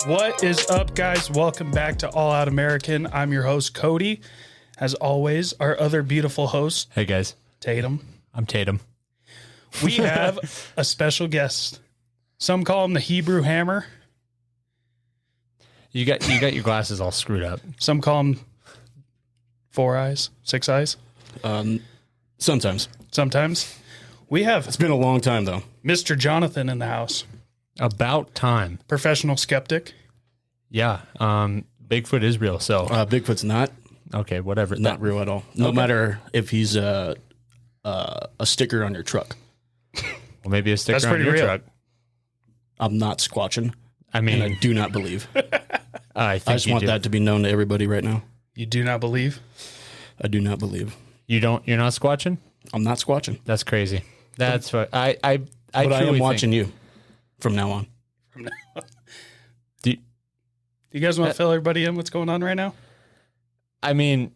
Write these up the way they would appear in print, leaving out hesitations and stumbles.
What is up, guys? Welcome back to All Out American. I'm your host, Cody. As always, our other beautiful host, Hey guys, Tatum. I'm Tatum. We have a special guest. Some call him the Hebrew Hammer. You got your glasses all screwed up. Some call him 4 eyes, 6 eyes. Sometimes. Sometimes. We have It's been a long time, though. Mr. Johnathan in the house. About time. Professional skeptic. Yeah. Bigfoot is real. So Bigfoot's not okay, whatever. not real at all. No matter if he's a sticker on your truck. Well, maybe a sticker That's on pretty your real. truck. I'm not squatching, I and I mean, do not believe. I think I just you want do. that to be known to everybody right now. You do not believe? I do not believe. You're not squatching. I'm not squatching. That's crazy. That's what I But I am truly watching think. you from now on. Do, Do you guys want to fill everybody in what's going on right now? I mean,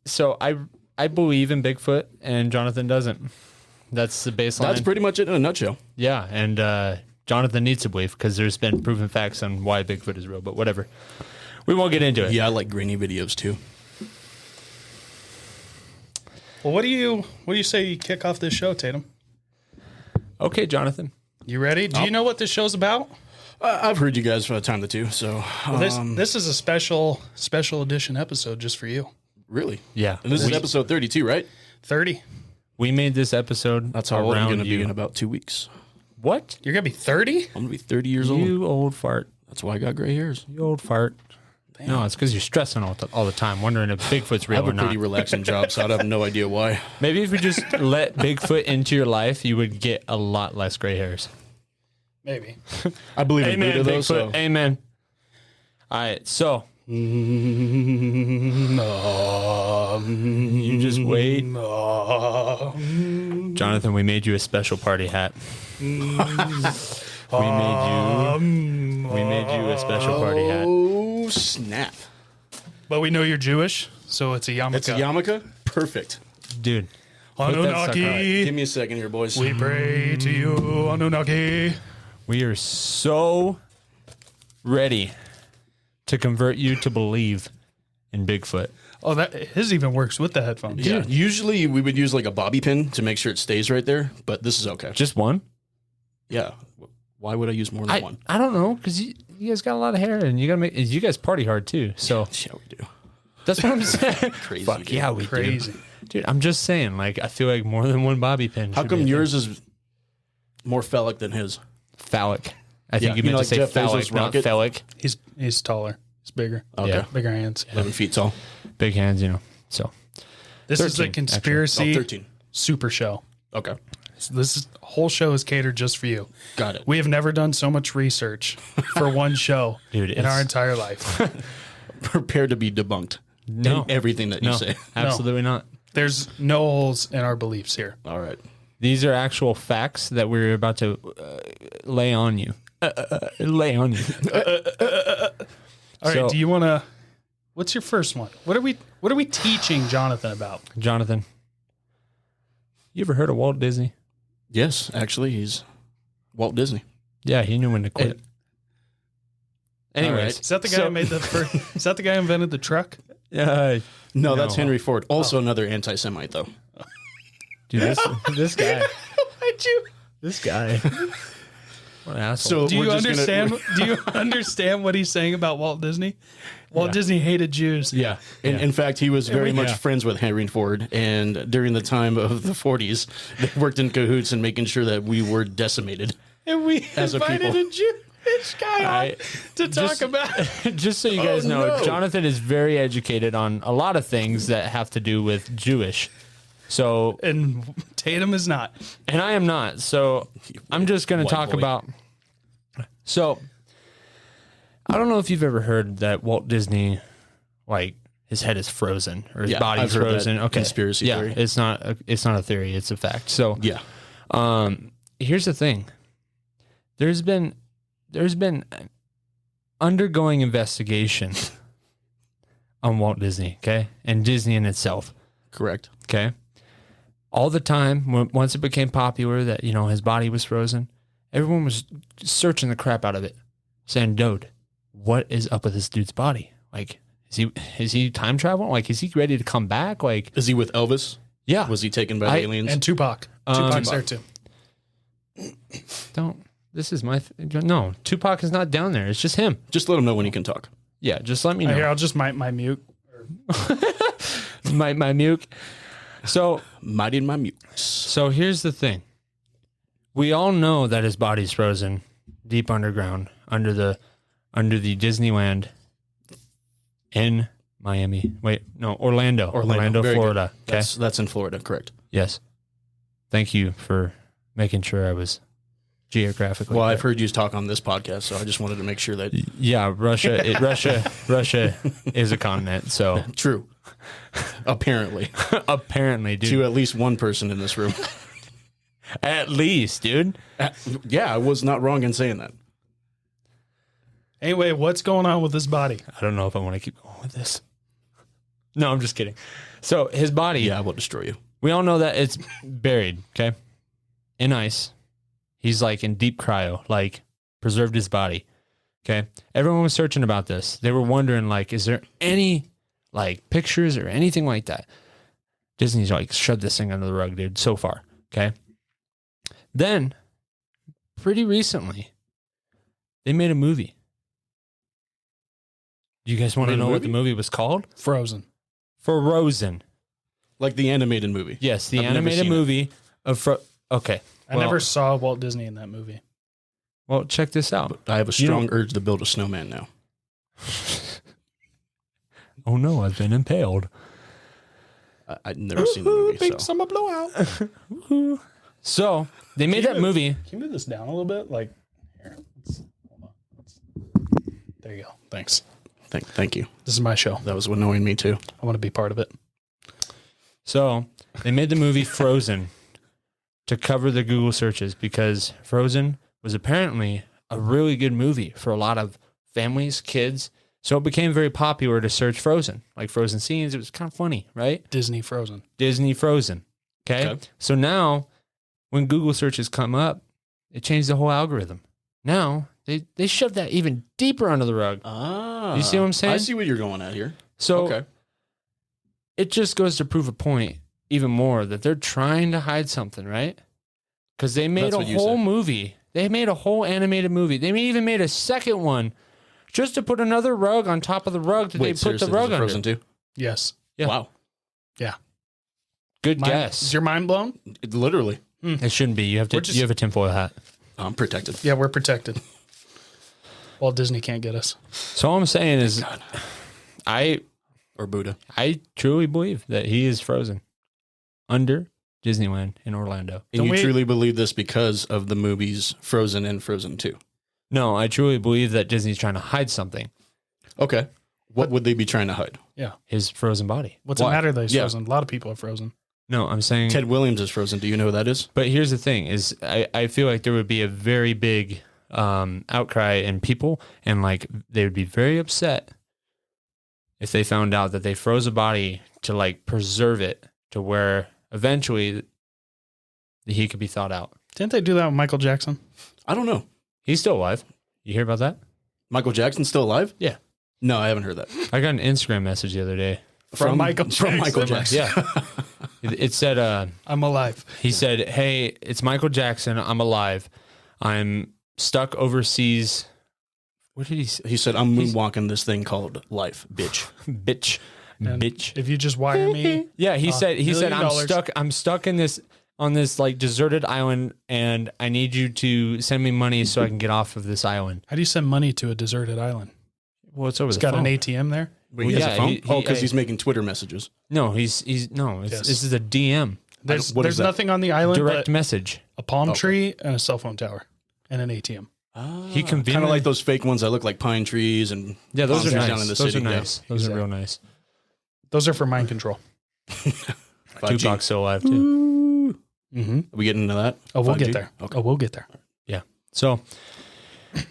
so I believe in Bigfoot, and Johnathan doesn't. That's the baseline. That's pretty much it in a nutshell. Yeah, and Johnathan needs to believe because there's been proven facts on why Bigfoot is real. But whatever, we won't get into it. Yeah, I like grainy videos too. Well, what do you say you kick off this show, Tatum? Okay, Johnathan. You ready? Do you know what this show's about? I've heard you guys for a time or two, so Well, this is a special edition episode just for you. really. Yeah, And this is episode 32, right? 30. we made this episode. That's how old I'm around going to you. be in about 2 weeks. What? You're gonna be 30? I'm going to be 30 years old. You old fart. That's why I got gray hairs. You old fart. No, it's because you're stressing all the time, wondering if Bigfoot's I real have or a not. pretty relaxing job, so I'd have no idea why. Maybe if we just let Bigfoot into your life, you would get a lot less gray hairs. Maybe. I believe in Amen, Buddha, though, Bigfoot. so Amen. All right, so you just wait. Johnathan, we made you a special party hat. We made you a special party hat. Oh, snap. But we know you're Jewish, so it's a yarmulke. It's a yarmulke? Perfect. Dude. put that sucker on. Anunnaki, Give me a second here, boys. we pray to you, Anunnaki. We are so ready to convert you to believe in Bigfoot. Oh, his even works with the headphones. Yeah, usually we would use like a bobby pin to make sure it stays right there, but this is okay. Just one? Yeah. Why would I use more than one? I don't know, because you guys got a lot of hair, and you guys party hard too. So Yeah, we do. that's what I'm saying. Crazy. Fuck, dude. yeah, we Crazy. do. Dude, I'm just saying, like, I feel like more than one bobby pin. How should come be a yours is more phallic than his? thing. Phallic. I think Yeah, you you meant know, to like say Jeff phallic, Bezos' not rocket? phallic. He's taller. He's bigger. Okay. Yeah. Bigger hands. 11 feet tall. Big hands, So This is the 13, conspiracy 13. super show. Okay. So this whole show is catered just for you. Got it. We have never done so much research for one show Dude, in our it's- entire life. Prepare to be debunked. No. In everything that you No, say. absolutely not. There's no holes in our beliefs here. All right. These are actual facts that we're about to lay on you. Lay on you. All right, So- do you want to? What's your first one? What are we teaching Johnathan about? Johnathan, you ever heard of Walt Disney? Yes, actually, he's Walt Disney. Yeah, he knew when to quit. Anyways, right. Is that the guy who made the first? Is that the guy who invented the truck? No, that's Henry Ford. Also another anti-Semite, though. dude, this guy, Why'd you? this guy. What an asshole. So Do we're you just understand? Gonna, Do you understand what he's saying about Walt Disney? Walt Disney hated Jews. yeah. In fact, he was very much Yeah. friends with Henry Ford. And during the time of the 40s, they worked in cahoots in making sure that we were decimated. And we As a invited people. a Jewish guy on to talk about. Just so you guys know, no. Johnathan is very educated on a lot of things that have to do with Jewish. So, And Tatum is not. and I am not. So, I'm just going to White talk boy. about. So, I don't know if you've ever heard that Walt Disney, like, his head is frozen or his Yeah, body's I've heard that frozen. Okay, conspiracy yeah, theory. it's not a theory; it's a fact. So, Yeah. here's the thing: there's been undergoing investigation on Walt Disney, okay, and Disney in itself, Correct. okay. All the time, once it became popular that his body was frozen, everyone was searching the crap out of it, saying, "Dude, what is up with this dude's body? Like, is he time traveling? Like, is he ready to come back? Like, Is he with Elvis? yeah. Was he taken by aliens? And Tupac. Tupac's there too. This is my, no, Tupac is not down there. It's just him. Just let him know when he can talk. Yeah. Just let me know. Here, I'll just my mute. my muke. So, Mighty and my mutes. So here's the thing. We all know that his body's frozen deep underground under the Disneyland in Miami. Wait, no, Orlando, Very Florida. good. Okay. That's in Florida, correct. Yes. Thank you for making sure I was geographically. Well, correct. I've heard you talk on this podcast, so I just wanted to make sure that Yeah, Russia is a continent. So true. Apparently, apparently, dude. to at least one person in this room. At least, dude. Yeah, I was not wrong in saying that. Anyway, what's going on with this body? I don't know if I want to keep going with this. No, I'm just kidding. So his body. Yeah, I will destroy you. We all know that it's buried, okay? In ice. He's like in deep cryo, like preserved his body. Okay. Everyone was searching about this. They were wondering, like, is there any like pictures or anything like that? Disney's like shoved this thing under the rug, dude, so far. Okay. Then, pretty recently, they made a movie. Do you guys want to know what the movie was called? Frozen. Frozen. Like the animated movie. Yes, the I've never animated seen movie of Okay. I never saw Walt Disney in that movie. Well, check this out. I have a strong urge to build a snowman now. Oh no, I've been impaled. I've never seen the movie. Big So. summer blowout. So they made that movie. Can you move this down a little bit? Like, here. Hold on. There you go. Thanks. Thank you. This is my show. That was annoying me too. I want to be part of it. So they made the movie Frozen to cover the Google searches because Frozen was apparently a really good movie for a lot of families, kids. So it became very popular to search Frozen, like Frozen scenes. It was kind of funny, right? Disney Frozen. Disney Frozen. Okay. So now when Google searches come up, it changed the whole algorithm. Now they shoved that even deeper under the rug. Ah. You see what I'm saying? I see what you're going at here. So it just goes to prove a point even more that they're trying to hide something, right? Because they made a whole movie. They made a whole animated movie. They even made a second one just to put another rug on top of the rug that they put the rug under. Frozen 2? Yes. Yeah. Wow. Yeah. Good guess. Is your mind blown? Literally. It shouldn't be. You have to. You have a tinfoil hat. I'm protected. Yeah, we're protected. Walt Disney can't get us. So all I'm saying is, Or Buddha. I truly believe that he is frozen under Disneyland in Orlando. And you truly believe this because of the movies Frozen and Frozen 2? No, I truly believe that Disney's trying to hide something. Okay. What would they be trying to hide? Yeah. His frozen body. What's the matter that he's frozen? A lot of people are frozen. No, I'm saying Ted Williams is frozen. Do you know who that is? But here's the thing: is I feel like there would be a very big outcry in people, and like they would be very upset if they found out that they froze a body to like preserve it to where eventually he could be thawed out. Didn't they do that with Michael Jackson? I don't know. He's still alive. You hear about that? Michael Jackson's still alive? Yeah. No, I haven't heard that. I got an Instagram message the other day From Michael Jackson. Yeah. It said, I'm alive. He said, "Hey, it's Michael Jackson. I'm alive. I'm stuck overseas." What did he say? He said, "I'm moonwalking this thing called life, bitch." Bitch. And Bitch. if you just wire me, Yeah, he said $1 I'm stuck in this on this like deserted island, and I need you to send me money so I can get off of this island. how do you send money to a deserted island? Well, it's over It's the got phone. an ATM there. Wait, he has yeah, a phone? he- Because he's making Twitter messages. No, he's no. Yes. This is a DM, There's what is that? nothing on the island direct but message. a palm tree and a cell phone tower and an ATM. He conveniently Kind of like those fake ones that look like pine trees and Yeah, those palm are trees nice. down in the Those city. are nice. Yeah. Those are real nice. Those are for mind control. 5G. Tupac's still alive too. Mm-hmm. Are we getting into that? Oh, we'll 5G? get there. Okay. Oh, we'll get there. Yeah. So,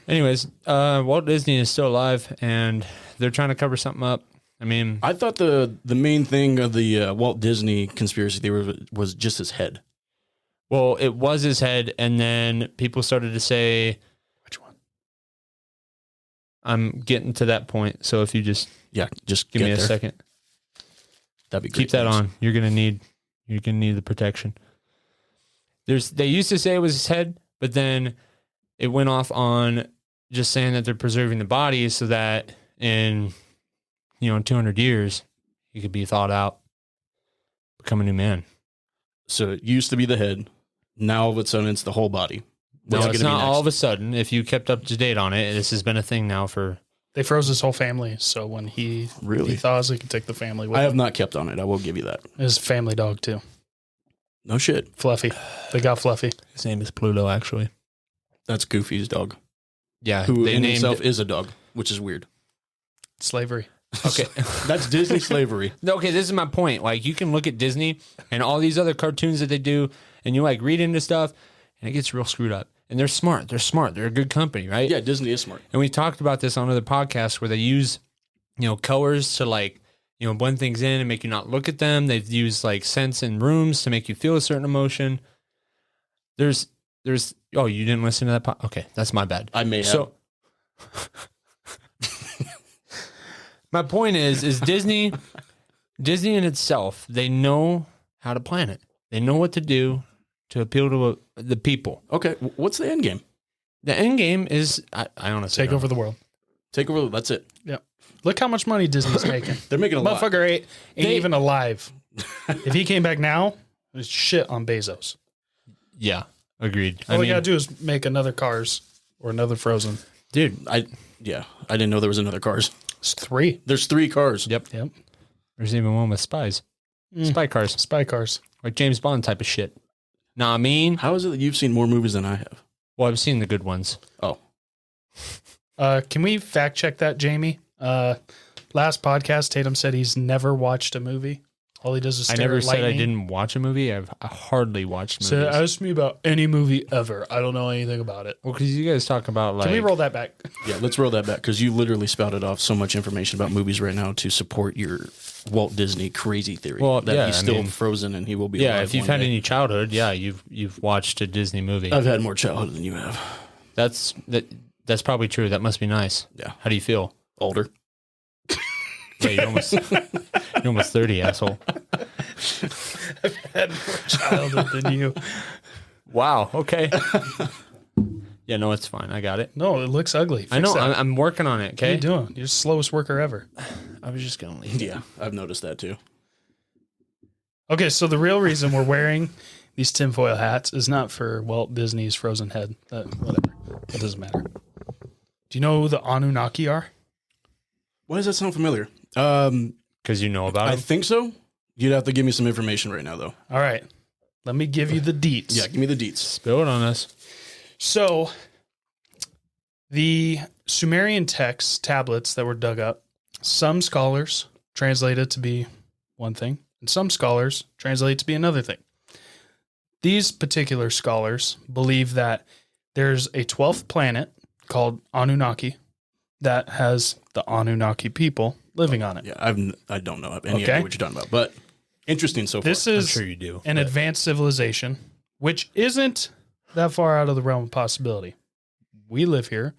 anyways, Walt Disney is still alive, and they're trying to cover something up. I mean, I thought the main thing of the Walt Disney conspiracy theory was just his head. well, it was his head, and then people started to say, Which one? I'm getting to that point. So if you just just give me a second, that'd be great. keep that on. You're gonna need the protection. They used to say it was his head, but then it went off on just saying that they're preserving the body so that in 200 years he could be thawed out, become a new man. So it used to be the head. Now all of a sudden it's the whole body. No, it's not all of a sudden. If you kept up to date on it, this has been a thing now for... They froze his whole family, so when he thaws, he can take the family with him. I have not kept on it. I will give you that. His family dog, too. No shit. Fluffy. They got Fluffy. His name is Pluto, actually. That's Goofy's dog. Yeah. Who in himself is a dog, which is weird. Slavery. Okay. That's Disney slavery. Okay, this is my point. Like, you can look at Disney and all these other cartoons that they do, and you, like, read into stuff, and it gets real screwed up. And they're smart. They're a good company, right? Yeah, Disney is smart. And we talked about this on other podcasts where they use, colors to, like, blend things in and make you not look at them. They've used, like, scents in rooms to make you feel a certain emotion. There's oh, you didn't listen to that okay, that's my bad. I may have. So my point is Disney in itself, they know how to plan it. They know what to do to appeal to the people. Okay, what's the end game? The end game is, I honestly Take over the world. Take over, that's it. Yep. Look how much money Disney's making. They're making a lot. Motherfucker ain't even alive. If he came back now, there's shit on Bezos. Yeah, agreed. All we gotta do is make another Cars or another Frozen. Dude, I didn't know there was another Cars. It's 3. There's 3 cars. Yep. Yep. There's even one with spies. Spy cars. Spy cars. Like James Bond type of shit. Nah, I mean... How is it that you've seen more movies than I have? Well, I've seen the good ones. Oh. Can we fact check that, Jamie? Last podcast, Tatum said he's never watched a movie. All he does is stare I never at said lightning. I didn't watch a movie. I hardly watched movies. So ask me about any movie ever. I don't know anything about it. Well, because you guys talk about, like... Can we roll that back? Yeah, let's roll that back because you literally spouted off so much information about movies right now to support your Walt Disney crazy theory that he's still frozen and he will be alive if you've one had day. any childhood, you've watched a Disney movie. I've had more childhood than you have. That's probably true. That must be nice. Yeah. How do you feel? Older. Yeah, you're almost 30, asshole. I've had more childhood than you. Wow. Okay. Yeah, no, it's fine. I got it. No, it looks ugly. Fix I know. that. I'm working on it. What are Okay. you doing? You're the slowest worker ever. I was just gonna leave. Yeah, I've noticed that too. Okay, so the real reason we're wearing these tinfoil hats is not for Walt Disney's frozen head. Whatever. It doesn't matter. Do you know who the Annunaki are? Why does that sound familiar? Because you know about I it. think so. You'd have to give me some information right now, though. All right. Let me give you the deets. Yeah, give me the deets. Spill it on us. So, the Sumerian texts, tablets that were dug up, some scholars translate it to be one thing, and some scholars translate it to be another thing. These particular scholars believe that there's a 12th planet called Annunaki that has the Annunaki people living on it. Yeah, I don't know any idea what you're talking about, but interesting so far. This is I'm sure you do. an advanced civilization, which isn't that far out of the realm of possibility. We live here.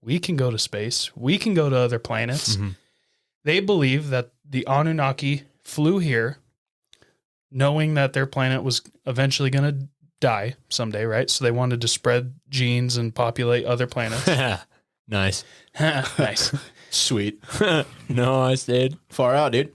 We can go to space. We can go to other planets. Mm-hmm. They believe that the Anunnaki flew here knowing that their planet was eventually going to die someday, right? So they wanted to spread genes and populate other planets. Nice. Nice. Sweet. No, I stayed. Far out, dude.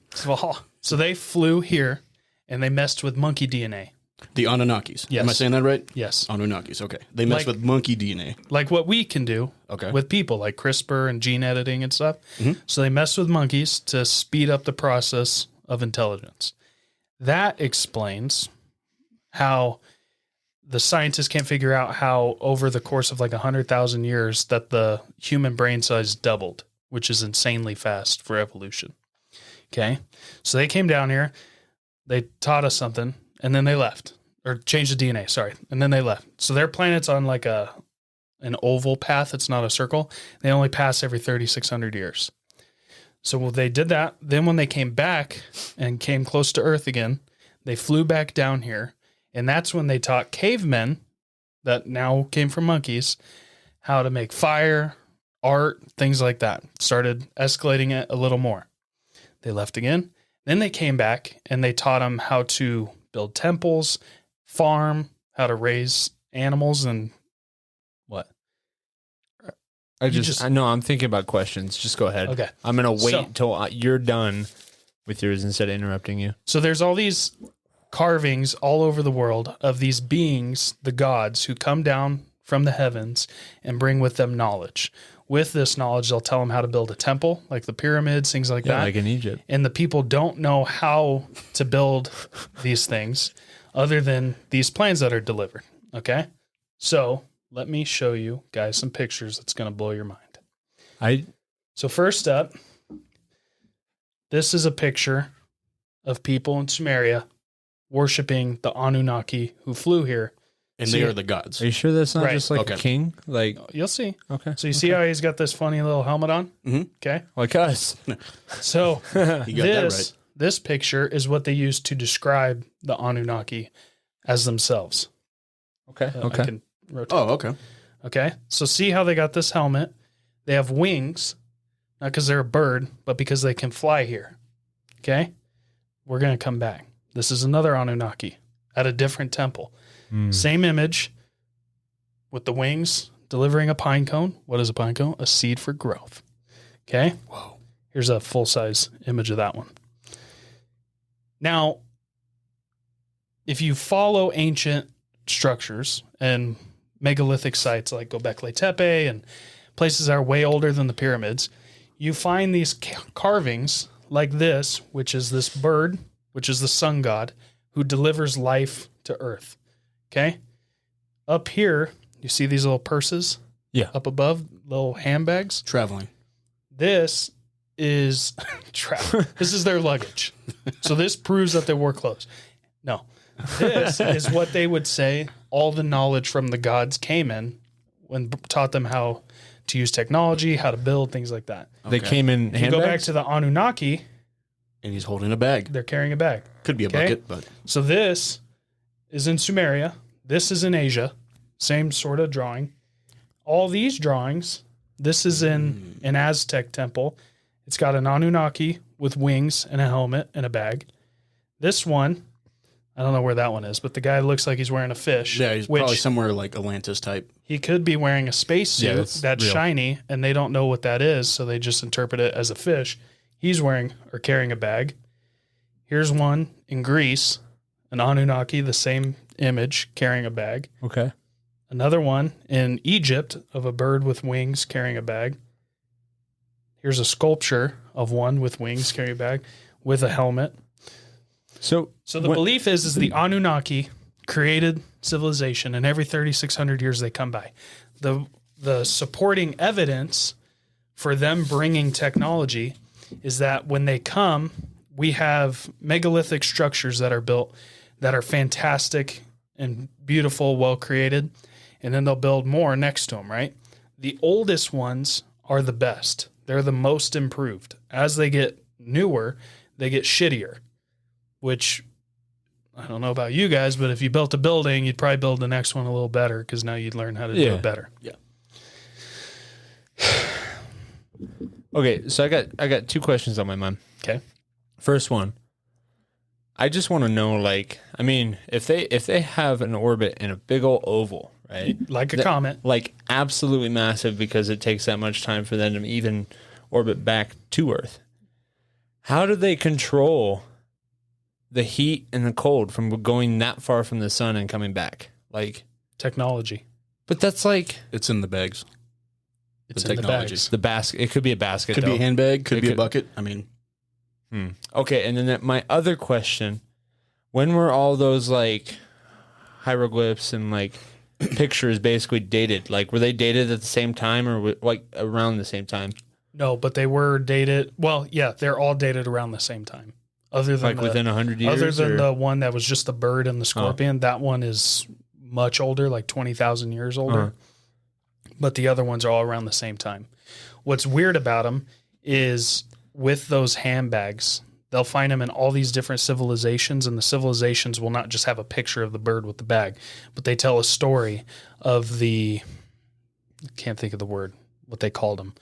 So they flew here and they messed with monkey DNA. The Anunnakis. Yes. Am I saying that right? Yes. Anunnakis. Okay. They mess with monkey DNA. Like what we can do with people, like CRISPR and gene editing and stuff. Mm-hmm. So they mess with monkeys to speed up the process of intelligence. That explains how the scientists can't figure out how over the course of like 100,000 years that the human brain size doubled, which is insanely fast for evolution. Okay. So they came down here, they taught us something, and then they left, or changed the DNA. Sorry. And then they left. So their planet's on like an oval path. It's not a circle. They only pass every 3,600 years. So they did that. Then when they came back and came close to Earth again, they flew back down here. And that's when they taught cavemen that now came from monkeys how to make fire, art, things like that. Started escalating it a little more. They left again. Then they came back and they taught them how to build temples, farm, how to raise animals, and what? I know I'm thinking about questions. Just go ahead. Okay. I'm going to wait till you're done with yours instead of interrupting you. So there's all these carvings all over the world of these beings, the gods, who come down from the heavens and bring with them knowledge. With this knowledge, they'll tell them how to build a temple, like the pyramids, things like that. Like in Egypt. And the people don't know how to build these things other than these plans that are delivered. Okay? So let me show you guys some pictures that's going to blow your mind. So first up, this is a picture of people in Sumeria worshiping the Annunaki who flew here. And they are the gods. Are you sure that's not just like a king? Like, you'll see. Okay. So you see how he's got this funny little helmet on? Mm-hmm. Okay. Like us. So You got that right. This picture is what they use to describe the Annunaki as themselves. Okay. I can rotate. Oh, okay. Okay. So see how they got this helmet? They have wings, not because they're a bird, but because they can fly here. Okay. We're going to come back. This is another Annunaki at a different temple. Same image with the wings delivering a pine cone. What is a pine cone? A seed for growth. Okay. Whoa. Here's a full-size image of that one. Now, if you follow ancient structures and megalithic sites like Göbekli Tepe and places that are way older than the pyramids, you find these carvings like this, which is this bird, which is the sun god, who delivers life to earth. Okay? Up here, you see these little purses? Yeah. Up above, little handbags? Traveling. This is this is their luggage. So this proves that they wore clothes. No. This is what they would say all the knowledge from the gods came in when taught them how to use technology, how to build, things like that. They came in handbags? You go back to the Anunnaki. And he's holding a bag. They're carrying a bag. Could be a bucket, but... So this is in Sumeria. This is in Asia. Same sort of drawing. All these drawings, this is in an Aztec temple. It's got an Anunnaki with wings and a helmet and a bag. This one, I don't know where that one is, but the guy looks like he's wearing a fish. Yeah, he's probably somewhere like Atlantis type. He could be wearing a spacesuit that's shiny, and they don't know what that is, so they just interpret it as a fish. He's wearing or carrying a bag. Here's one in Greece, an Anunnaki, the same image, carrying a bag. Okay. Another one in Egypt of a bird with wings carrying a bag. Here's a sculpture of one with wings carrying a bag with a helmet. So the belief is the Anunnaki created civilization, and every 3,600 years they come by. The supporting evidence for them bringing technology is that when they come, we have megalithic structures that are built that are fantastic and beautiful, well created, and then they'll build more next to them, right? The oldest ones are the best. They're the most improved. As they get newer, they get shittier, which I don't know about you guys, but if you built a building, you'd probably build the next one a little better because now you'd learn how to do it better. Yeah. Okay, so I got two questions on my mind. Okay. First one, I just want to know, like, I mean, if they have an orbit in a big old oval, right? Like a comet. Like absolutely massive because it takes that much time for them to even orbit back to Earth. How do they control the heat and the cold from going that far from the sun and coming back? Like technology. But that's like... It's in the bags. It's the technology. The basket. It could be a basket. Could be a handbag. Could be a bucket. I mean... Okay, and then my other question, when were all those like hieroglyphs and like pictures basically dated? Like, were they dated at the same time or like around the same time? No, but they were dated. Well, yeah, they're all dated around the same time. Other than like within 100 years? Other than the one that was just the bird and the scorpion, that one is much older, like 20,000 years older. But the other ones are all around the same time. What's weird about them is... with those handbags, they'll find them in all these different civilizations, and the civilizations will not just have a picture of the bird with the bag, but they tell a story of I can't think of the word. what they called them.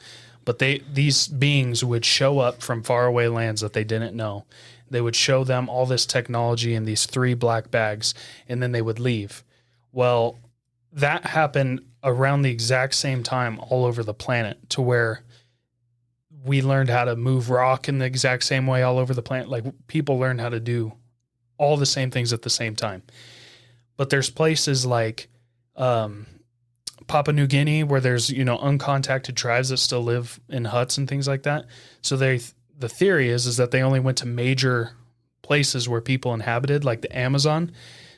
But these beings would show up from faraway lands that they didn't know. They would show them all this technology in these 3 black bags, and then they would leave. Well, that happened around the exact same time all over the planet, to where we learned how to move rock in the exact same way all over the planet. Like, people learned how to do all the same things at the same time. But there's places like Papua New Guinea where there's, uncontacted tribes that still live in huts and things like that. So the theory is that they only went to major places where people inhabited, like the Amazon.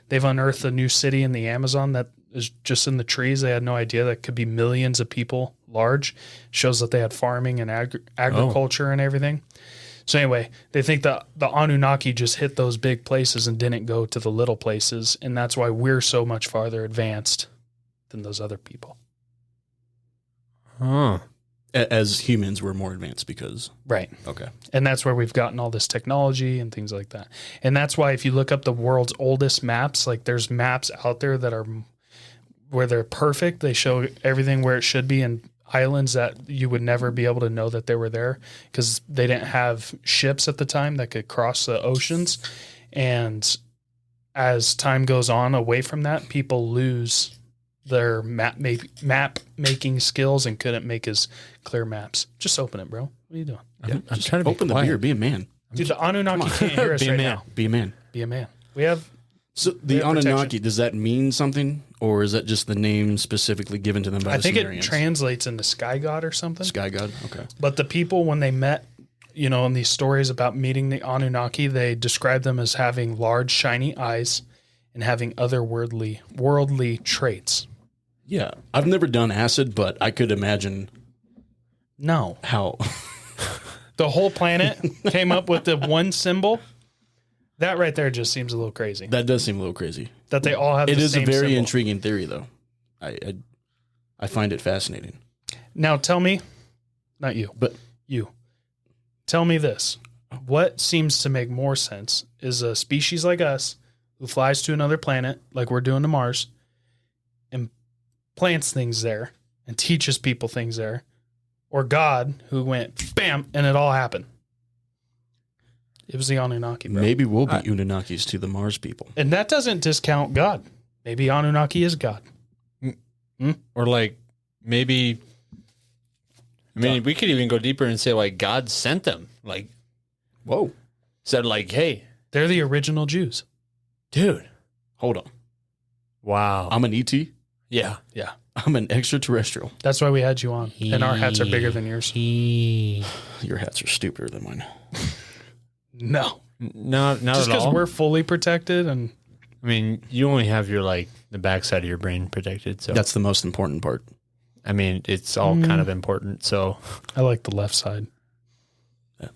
They've unearthed a new city in the Amazon that is just in the trees. They had no idea that could be millions of people large. Shows that they had farming and agriculture and everything. So anyway, they think the Annunaki just hit those big places and didn't go to the little places. And that's why we're so much farther advanced than those other people. Huh. As humans, we're more advanced because... Right. Okay. And that's where we've gotten all this technology and things like that. And that's why if you look up the world's oldest maps, like there's maps out there that are where they're perfect. They show everything where it should be, and islands that you would never be able to know that they were there because they didn't have ships at the time that could cross the oceans. And as time goes on away from that, people lose their map making skills and couldn't make as clear maps. Just open it, bro. What are you doing? I'm trying to open the beer. Be a man. Dude, the Anunnaki can't hear us right now. Be a man. Be a man. We have... So the Anunnaki, does that mean something, or is that just the name specifically given to them by the Sumerians? I think it translates into sky god or something. Sky god, okay. But the people, when they met, in these stories about meeting the Anunnaki, they describe them as having large, shiny eyes and having worldly traits. Yeah, I've never done acid, but I could imagine. No, how the whole planet came up with the one symbol. That right there just seems a little crazy. That does seem a little crazy. That they all have the same symbol. It is a very intriguing theory, though. I find it fascinating. Now tell me, not you, but you. Tell me this. What seems to make more sense is a species like us who flies to another planet, like we're doing to Mars, and plants things there and teaches people things there, or God who went, bam, and it all happened. It was the Anunnaki, bro. Maybe we'll be Anunnakis to the Mars people. And that doesn't discount God. Maybe Anunnaki is God. Or like, maybe... I mean, we could even go deeper and say, like, God sent them. Like, whoa. Said, like, hey. They're the original Jews. Dude. Hold on. Wow. I'm an ET? Yeah. Yeah. I'm an extraterrestrial. That's why we had you on. And our hats are bigger than yours. Your hats are stupider than mine. No. Not just at all. Because we're fully protected. And I mean, you only have your, like, the backside of your brain protected. So that's the most important part. I mean, it's all kind of important, so... I like the left side.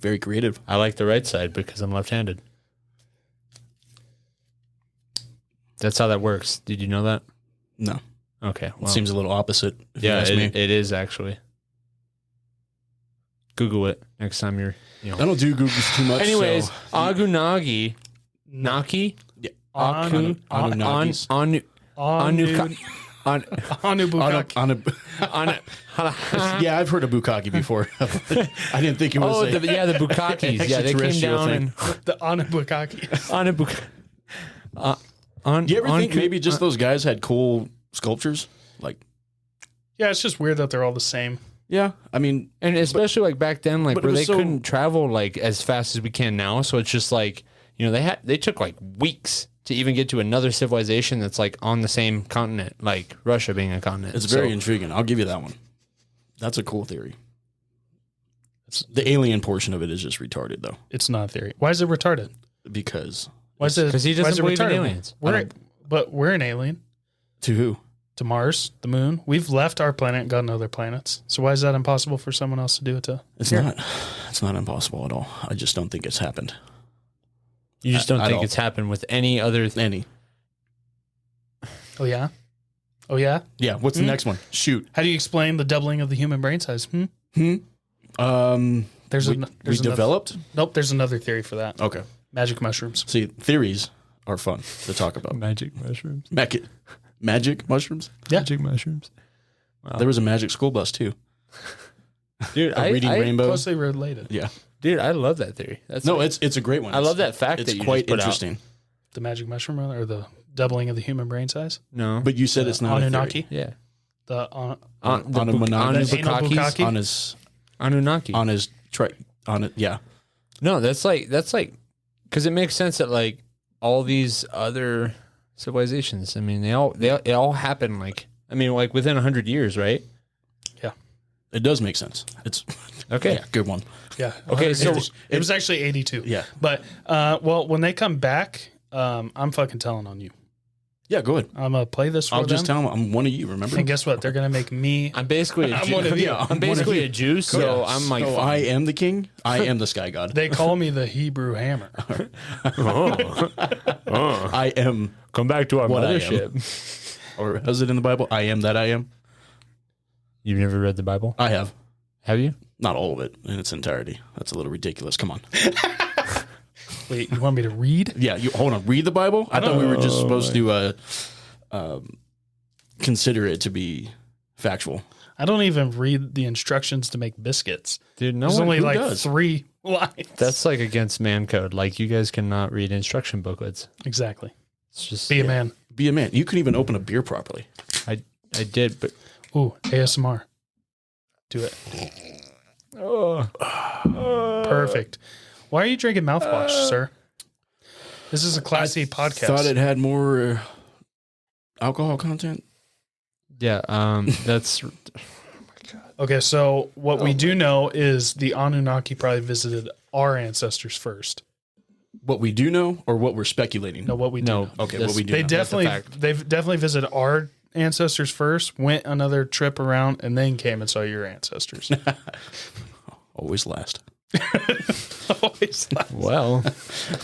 Very creative. I like the right side because I'm left-handed. That's how that works. Did you know that? No. Okay. Well, it seems a little opposite. Yeah, it is actually. Google it next time you're... I don't do Googles too much. Anyways, so. Agunagi... Naki? Yeah. Anunnakis. Yeah, I've heard of bukkake before. I didn't think it was. the bukkakis. Yeah, they came down and the Anunnaki. Do you ever think maybe just those guys had cool sculptures? Like, yeah, it's just weird that they're all the same. Yeah, I mean, and especially like back then, like where they couldn't travel like as fast as we can now. So it's just like they took like weeks to even get to another civilization that's like on the same continent, like Russia being a continent. It's very intriguing. I'll give you that one. That's a cool theory. The alien portion of it is just retarded, though. It's not a theory. Why is it retarded? Because he doesn't believe in aliens. But we're an alien. To who? To Mars, the moon. We've left our planet and gone to other planets. So why is that impossible for someone else to do it to? It's not. It's not impossible at all. I just don't think it's happened. You just don't think it's happened with any other... Any. Oh, yeah? Oh, yeah? Yeah, what's the next one? Shoot. How do you explain the doubling of the human brain size? We developed? Nope, there's another theory for that. Okay. Magic mushrooms. See, theories are fun to talk about. Magic mushrooms. Magic mushrooms? Yeah. Magic mushrooms. Wow. There was a magic school bus, too. Dude, reading rainbow. Closely related. Yeah. Dude, I love that theory. That's It's a great one. I love that fact It's that you quite just put interesting. The magic mushroom or the doubling of the human brain size? No. But you said it's not Annunaki? a theory. Yeah. The Anunnaki? On his Anunnaki. yeah. No, that's like because it makes sense that like all these other civilizations. I mean, it all happened like within 100 years, right? Yeah, it does make sense. It's okay. Yeah, good one. Yeah. Okay, so it was actually 82. Yeah, but well, when they come back, I'm fucking telling on you. Yeah, go ahead. I'm gonna play this for I'll them. just tell them I'm one of you. Remember? And guess what? They're gonna make me. I'm basically a Jew. one of you. I'm basically a Jew, so I'm like. So I am the king. I am the sky god. They call me the Hebrew hammer. I am. Come back to our what mothership. Or is it in the Bible? I am that I am. You've never read the Bible? I have. Have you? Not all of it in its entirety. That's a little ridiculous. Come on. Wait, you want me to read? Yeah, you hold on. Read the Bible. I thought we were just supposed to consider it to be factual. I don't even read the instructions to make biscuits. Dude, no There's one only who like does? 3 lines. That's like against man code. Like you guys cannot read instruction booklets. Exactly. It's just Be a man. Be a man. You couldn't even open a beer properly. I did, but Ooh, ASMR. Do it. Perfect. Why are you drinking mouthwash, sir? This is a classy podcast. Thought it had more alcohol content. yeah, that's Okay, so what we do know is the Anunnaki probably visited our ancestors first. What we do know, or what we're speculating. No, what we do no. know. Okay, that's- what we do. They've know. definitely visited our ancestors first, went another trip around, and then came and saw your ancestors. Always last. Always. well,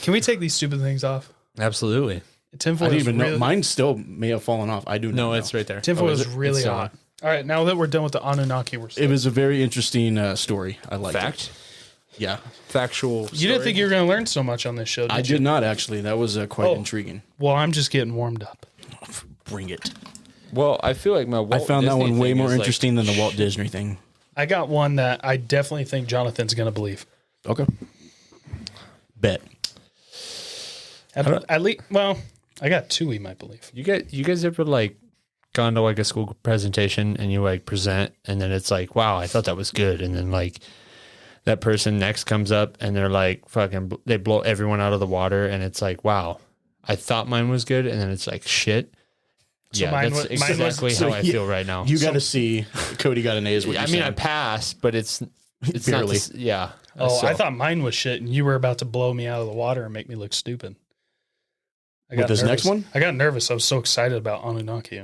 Can we take these stupid things off? absolutely. Tinfoil I didn't is even really, know. Mine still may have fallen off. I do not No, know. it's right there. tinfoil is it? really It's hot. All right, now that we're done with the Anunnaki, we're It was a very interesting story. I liked Fact, it. Yeah. factual. You didn't think you were going to learn so much on this show, did I you? did not actually. That was quite intriguing. Well, I'm just getting warmed up. Bring it. Well, I feel like my Walt I found that Disney one way thing more is, like, interesting than the Walt Disney thing. I got one that I definitely think Jonathan's going to believe. Okay. Bet. At least, well, I got 2 he might believe. You guys ever like gone to like a school presentation and you like present and then it's like, wow, I thought that was good, and then like that person next comes up and they're like fucking they blow everyone out of the water and it's like, wow, I thought mine was good, and then it's like shit. So yeah, mine that's was- mine was- exactly so how I you- feel right now. You got to see Cody got an A is what I you're mean, I saying. passed, but it's Barely. not yeah. Oh, So- I thought mine was shit, and you were about to blow me out of the water and make me look stupid. I With this next nervous. one? I got nervous. I was so excited about Anunnaki.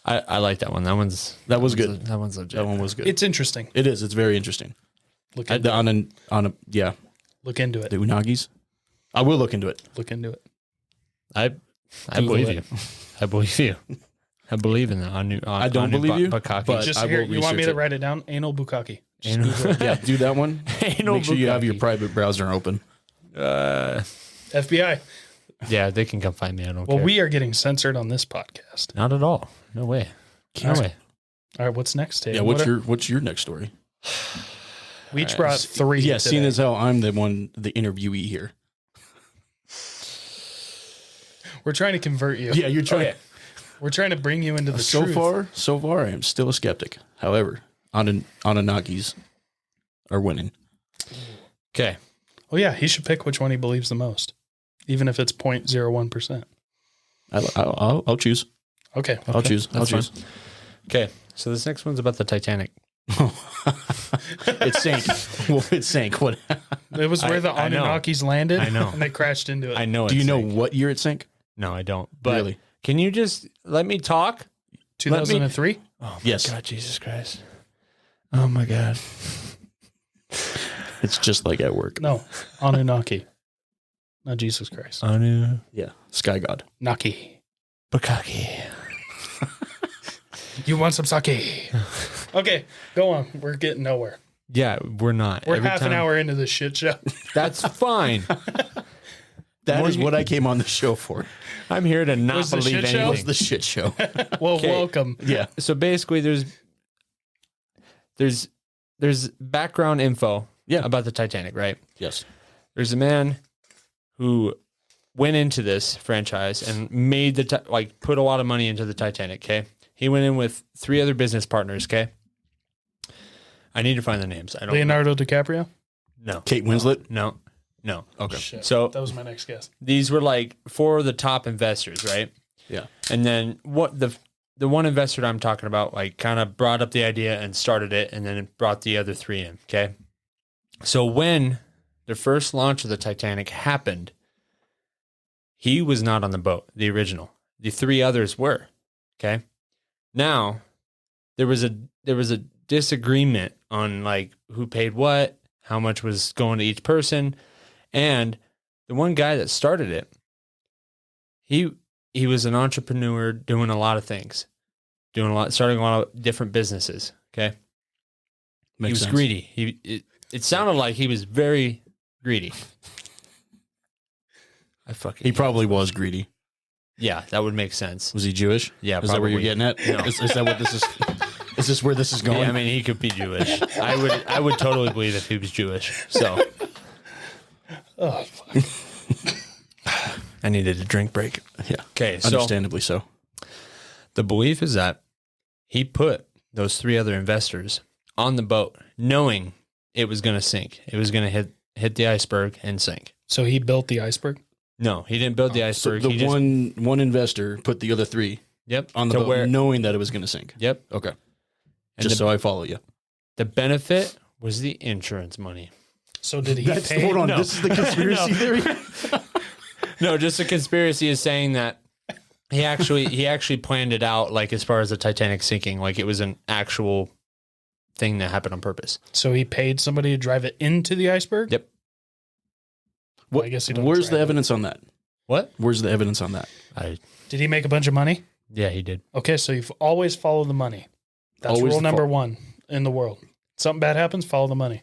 I like that one. That was good. That one's legit. That one was good. It's interesting. It is. It's very interesting. Look into it. On a yeah, Look into it. the Unagis. I will look into it. Look into it. I Google believe it. you. I believe you. I believe in that. I don't believe you, Bakaki. but Just I here, will you want me research to it. write it down? Anal Bukkake. Just Anal- Google it. Yeah, do that one. Anal Make sure you have your Bukkake. private browser open. FBI. Yeah, they can come find me. I don't Well, care. we are getting censored on this podcast. Not at all. No way. No All right. way. All right, what's next, Tatum? Yeah, what's your next story? We each brought 3. Yeah, today. seeing as how I'm the interviewee here. We're trying to convert you. Yeah, you're trying. Okay. We're trying to bring you into the So truth. far, I am still a skeptic. However, Anunnakis are winning. Okay. Well, yeah, he should pick which one he believes the most, even if it's 0.01%. I'll choose. Okay. I'll choose. I'll That's fine. choose. Okay. So this next one's about the Titanic. It sank. Well, it sank. What? It was where the I know. Anunnakis landed. I know. And they crashed into it. I know. Do you know what year it sank? No, I don't. But Really? can you just let me talk? 2003? Oh Yes. God, Jesus Christ. Oh my God. It's just like at work. No. Anunnaki. Not Jesus Christ. Anu Yeah. Sky God. Naki. Bakaki. You want some sake? Okay, go on. We're getting nowhere. Yeah, we're not. We're Every half an time- hour into this shit show. That's fine. That is what I came on the show for. I'm here to not Was the believe shit show? anything. Was the shit show. Well, Okay. welcome. Yeah. So basically, there's there's background info about the Titanic, right? Yes. There's a man who went into this franchise and made put a lot of money into the Titanic, okay? He went in with 3 other business partners, okay? I need to find the names. I don't Leonardo DiCaprio? No. Kate Winslet? No. Okay. Shit. So that was my next guess. These were like 4 of the top investors, right? Yeah. And then what the one investor that I'm talking about, like, kind of brought up the idea and started it, and then it brought the other 3 in, okay? So when the first launch of the Titanic happened, he was not on the boat, the original. The 3 others were, okay? Now, there was a disagreement on like who paid what, how much was going to each person, and the one guy that started it, he was an entrepreneur doing a lot of things, starting a lot of different businesses. Okay, he was greedy. It sounded like he was very greedy. He probably was greedy. Yeah, that would make sense. Was he Jewish? Yeah, is that where you're getting at? No. Is that what this is? Is this where this is going? Yeah, I mean, he could be Jewish. I would totally believe if he was Jewish. So, oh, fuck. I needed a drink break. Yeah. Okay. So understandably so. The belief is that he put those 3 other investors on the boat, knowing it was going to sink. It was going to hit the iceberg and sink. So he built the iceberg? No, he didn't build the iceberg. So one investor put the other 3 on the boat, knowing that it was going to sink. Yep. Okay. And so I follow you. The benefit was the insurance money. So did he pay? Hold on. No. This is the conspiracy theory? No, just the conspiracy is saying that he actually planned it out, like as far as the Titanic sinking, like it was an actual thing that happened on purpose. So he paid somebody to drive it into the iceberg? Yep. Well, I guess he where's the evidence on that? What? Where's the evidence on that? Did he make a bunch of money? Yeah, he did. Okay, so you always follow the money. That's always rule number 1 in the world. Something bad happens, follow the money.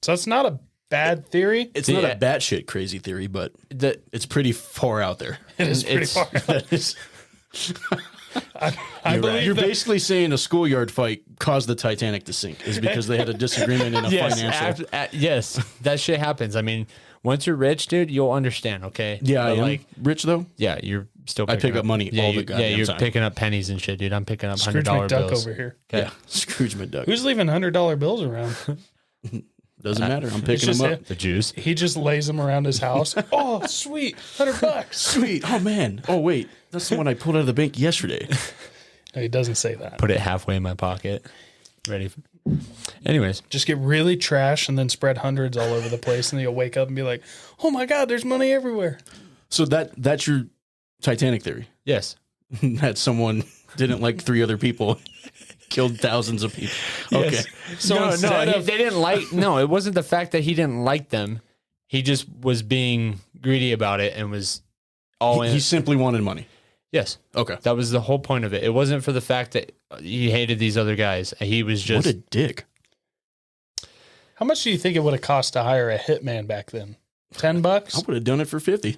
So it's not a bad theory. It's not a batshit crazy theory, but it's pretty far out there. It is pretty far out. I believe you're basically saying a schoolyard fight caused the Titanic to sink is because they had a disagreement in a financial. Yes, that shit happens. I mean, once you're rich, dude, you'll understand. Okay. Yeah, I am like rich though. Yeah, you're still. I pick up money all the goddamn time. Yeah, you're time. picking up pennies and shit, dude. I'm picking up Scrooge $100 McDuck bills over here. Okay. Yeah, Scrooge McDuck. Who's leaving $100 bills around? Doesn't matter. I'm picking them up. The Jews. He just lays them around his house. Oh, sweet, $100. Sweet. Oh man. Oh wait, that's the one I pulled out of the bank yesterday. No, he doesn't say that. Put it halfway in my pocket. Ready. Anyways, just get really trash and then spread hundreds all over the place, and then you'll wake up and be like, "Oh my God, there's money everywhere." So that's your Titanic theory. Yes. That someone didn't like 3 other people, killed thousands of people. Okay. Yes. So they didn't like. No, it wasn't the fact that he didn't like them. He just was being greedy about it and was all in. He simply wanted money. Yes. Okay. That was the whole point of it. It wasn't for the fact that he hated these other guys. He was just... What a dick. How much do you think it would have cost to hire a hitman back then? $10? I would have done it for 50.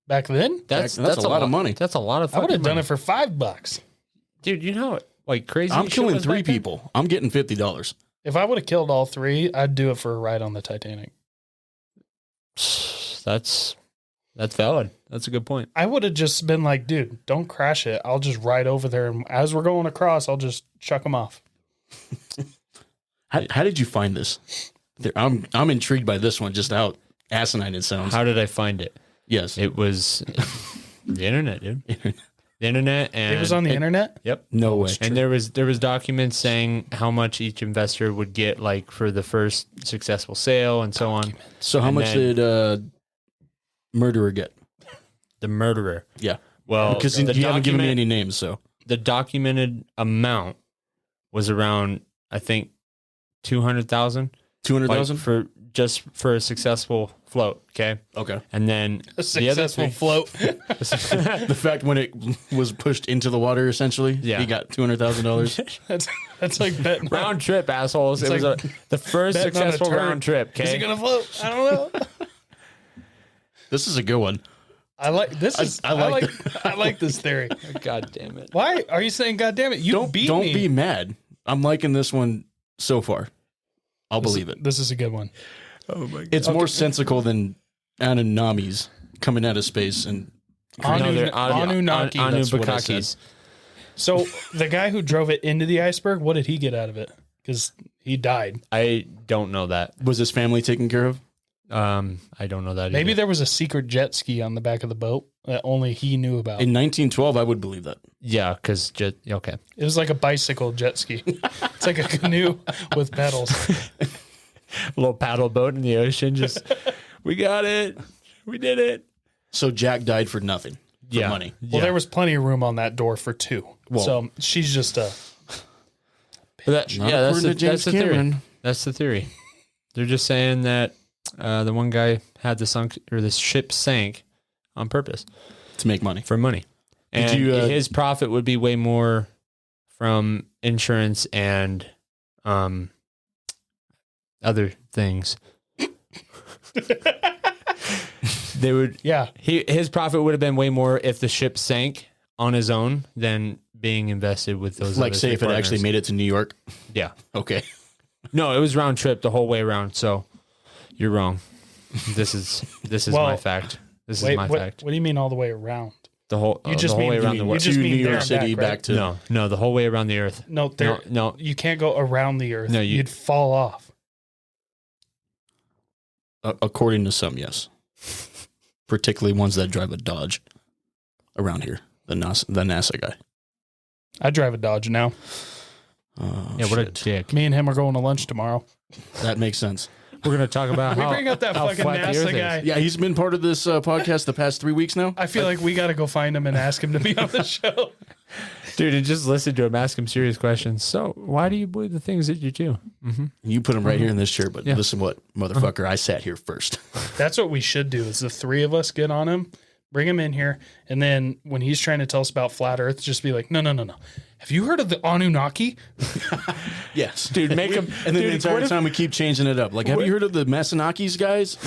Back then? That's a lot of money. That's a lot of I would have done money. it for $5. Dude, you know, like crazy I'm shit killing was 3 back then? people. I'm getting $50. If I would have killed all 3, I'd do it for a ride on the Titanic. That's valid. That's a good point. I would have just been like, dude, don't crash it. I'll just ride over there. And as we're going across, I'll just chuck them off. How did you find this? I'm intrigued by this one, just how asinine it sounds. How did I find it? Yes. It was the internet, dude. The internet. And it was on the internet? Yep. No way. And there was documents saying how much each investor would get, like, for the first successful sale and so on. So how much did murderer get? The murderer. Yeah. Well, because you haven't given me any names, so the documented amount was around, I think, 200,000. 200,000 for a successful float. Okay. And then a successful float. The fact when it was pushed into the water, essentially, he got $200,000. That's like betting round trip, assholes. It was the first successful round trip. Okay. Is he gonna float? I don't know. This is a good one. I like this. I like this theory. God damn it! Why are you saying God damn it? Don't be mad. I'm liking this one so far. I'll believe it. This is a good one. Oh my god. It's more sensical than Annunakis coming out of space and Annunaki. That's what I said. Anunnakis. So the guy who drove it into the iceberg, what did he get out of it? Because he died. I don't know that. Was his family taken care of? I don't know that. Maybe either. there was a secret jet ski on the back of the boat that only he knew about. In 1912, I would believe that. Yeah, because okay. It was like a bicycle jet ski. It's like a canoe with pedals. A little paddle boat in the ocean. Just we got it. We did it. So Jack died for nothing. For money. Well, there was plenty of room on that door for two. Well, so she's just a. That's according to James the theory. Cameron. That's the theory. They're just saying that the one guy had the ship sank on purpose To make money. for money, and his profit would be way more from insurance and other things. They would, his profit would have been way more if the ship sank on his own than being invested with those. Like, say, if it actually made it to New York. Yeah. Okay. No, it was round trip the whole way around. So you're wrong. This is my fact. This is my fact. What do you mean all the way around? The whole You just the whole mean way around the you world. just To mean New there York and City back, right? back to No, the whole way around the earth. No, you can't go around the earth. No, you'd fall off. According to some, yes. Particularly ones that drive a Dodge around here. The NASA guy. I drive a Dodge now. Yeah, what a dick. Me and him are going to lunch tomorrow. That makes sense. We're gonna talk about We how bring up that how fucking flat the NASA earth is. guy. Yeah, he's been part of this podcast the past 3 weeks now. I feel like we got to go find him and ask him to be on the show. Dude, and just listen to him ask him serious questions. So, why do you believe the things that you do? Mm-hmm. You put him right here in this chair, but listen what, motherfucker, I sat here first. That's what we should do is the three of us get on him, bring him in here, and then when he's trying to tell us about flat earth, just be like, no. Have you heard of the Anunnaki? Yes. Dude, make him. And then dude, the entire time we keep changing it up. Like, have you heard of the Massanakis guys?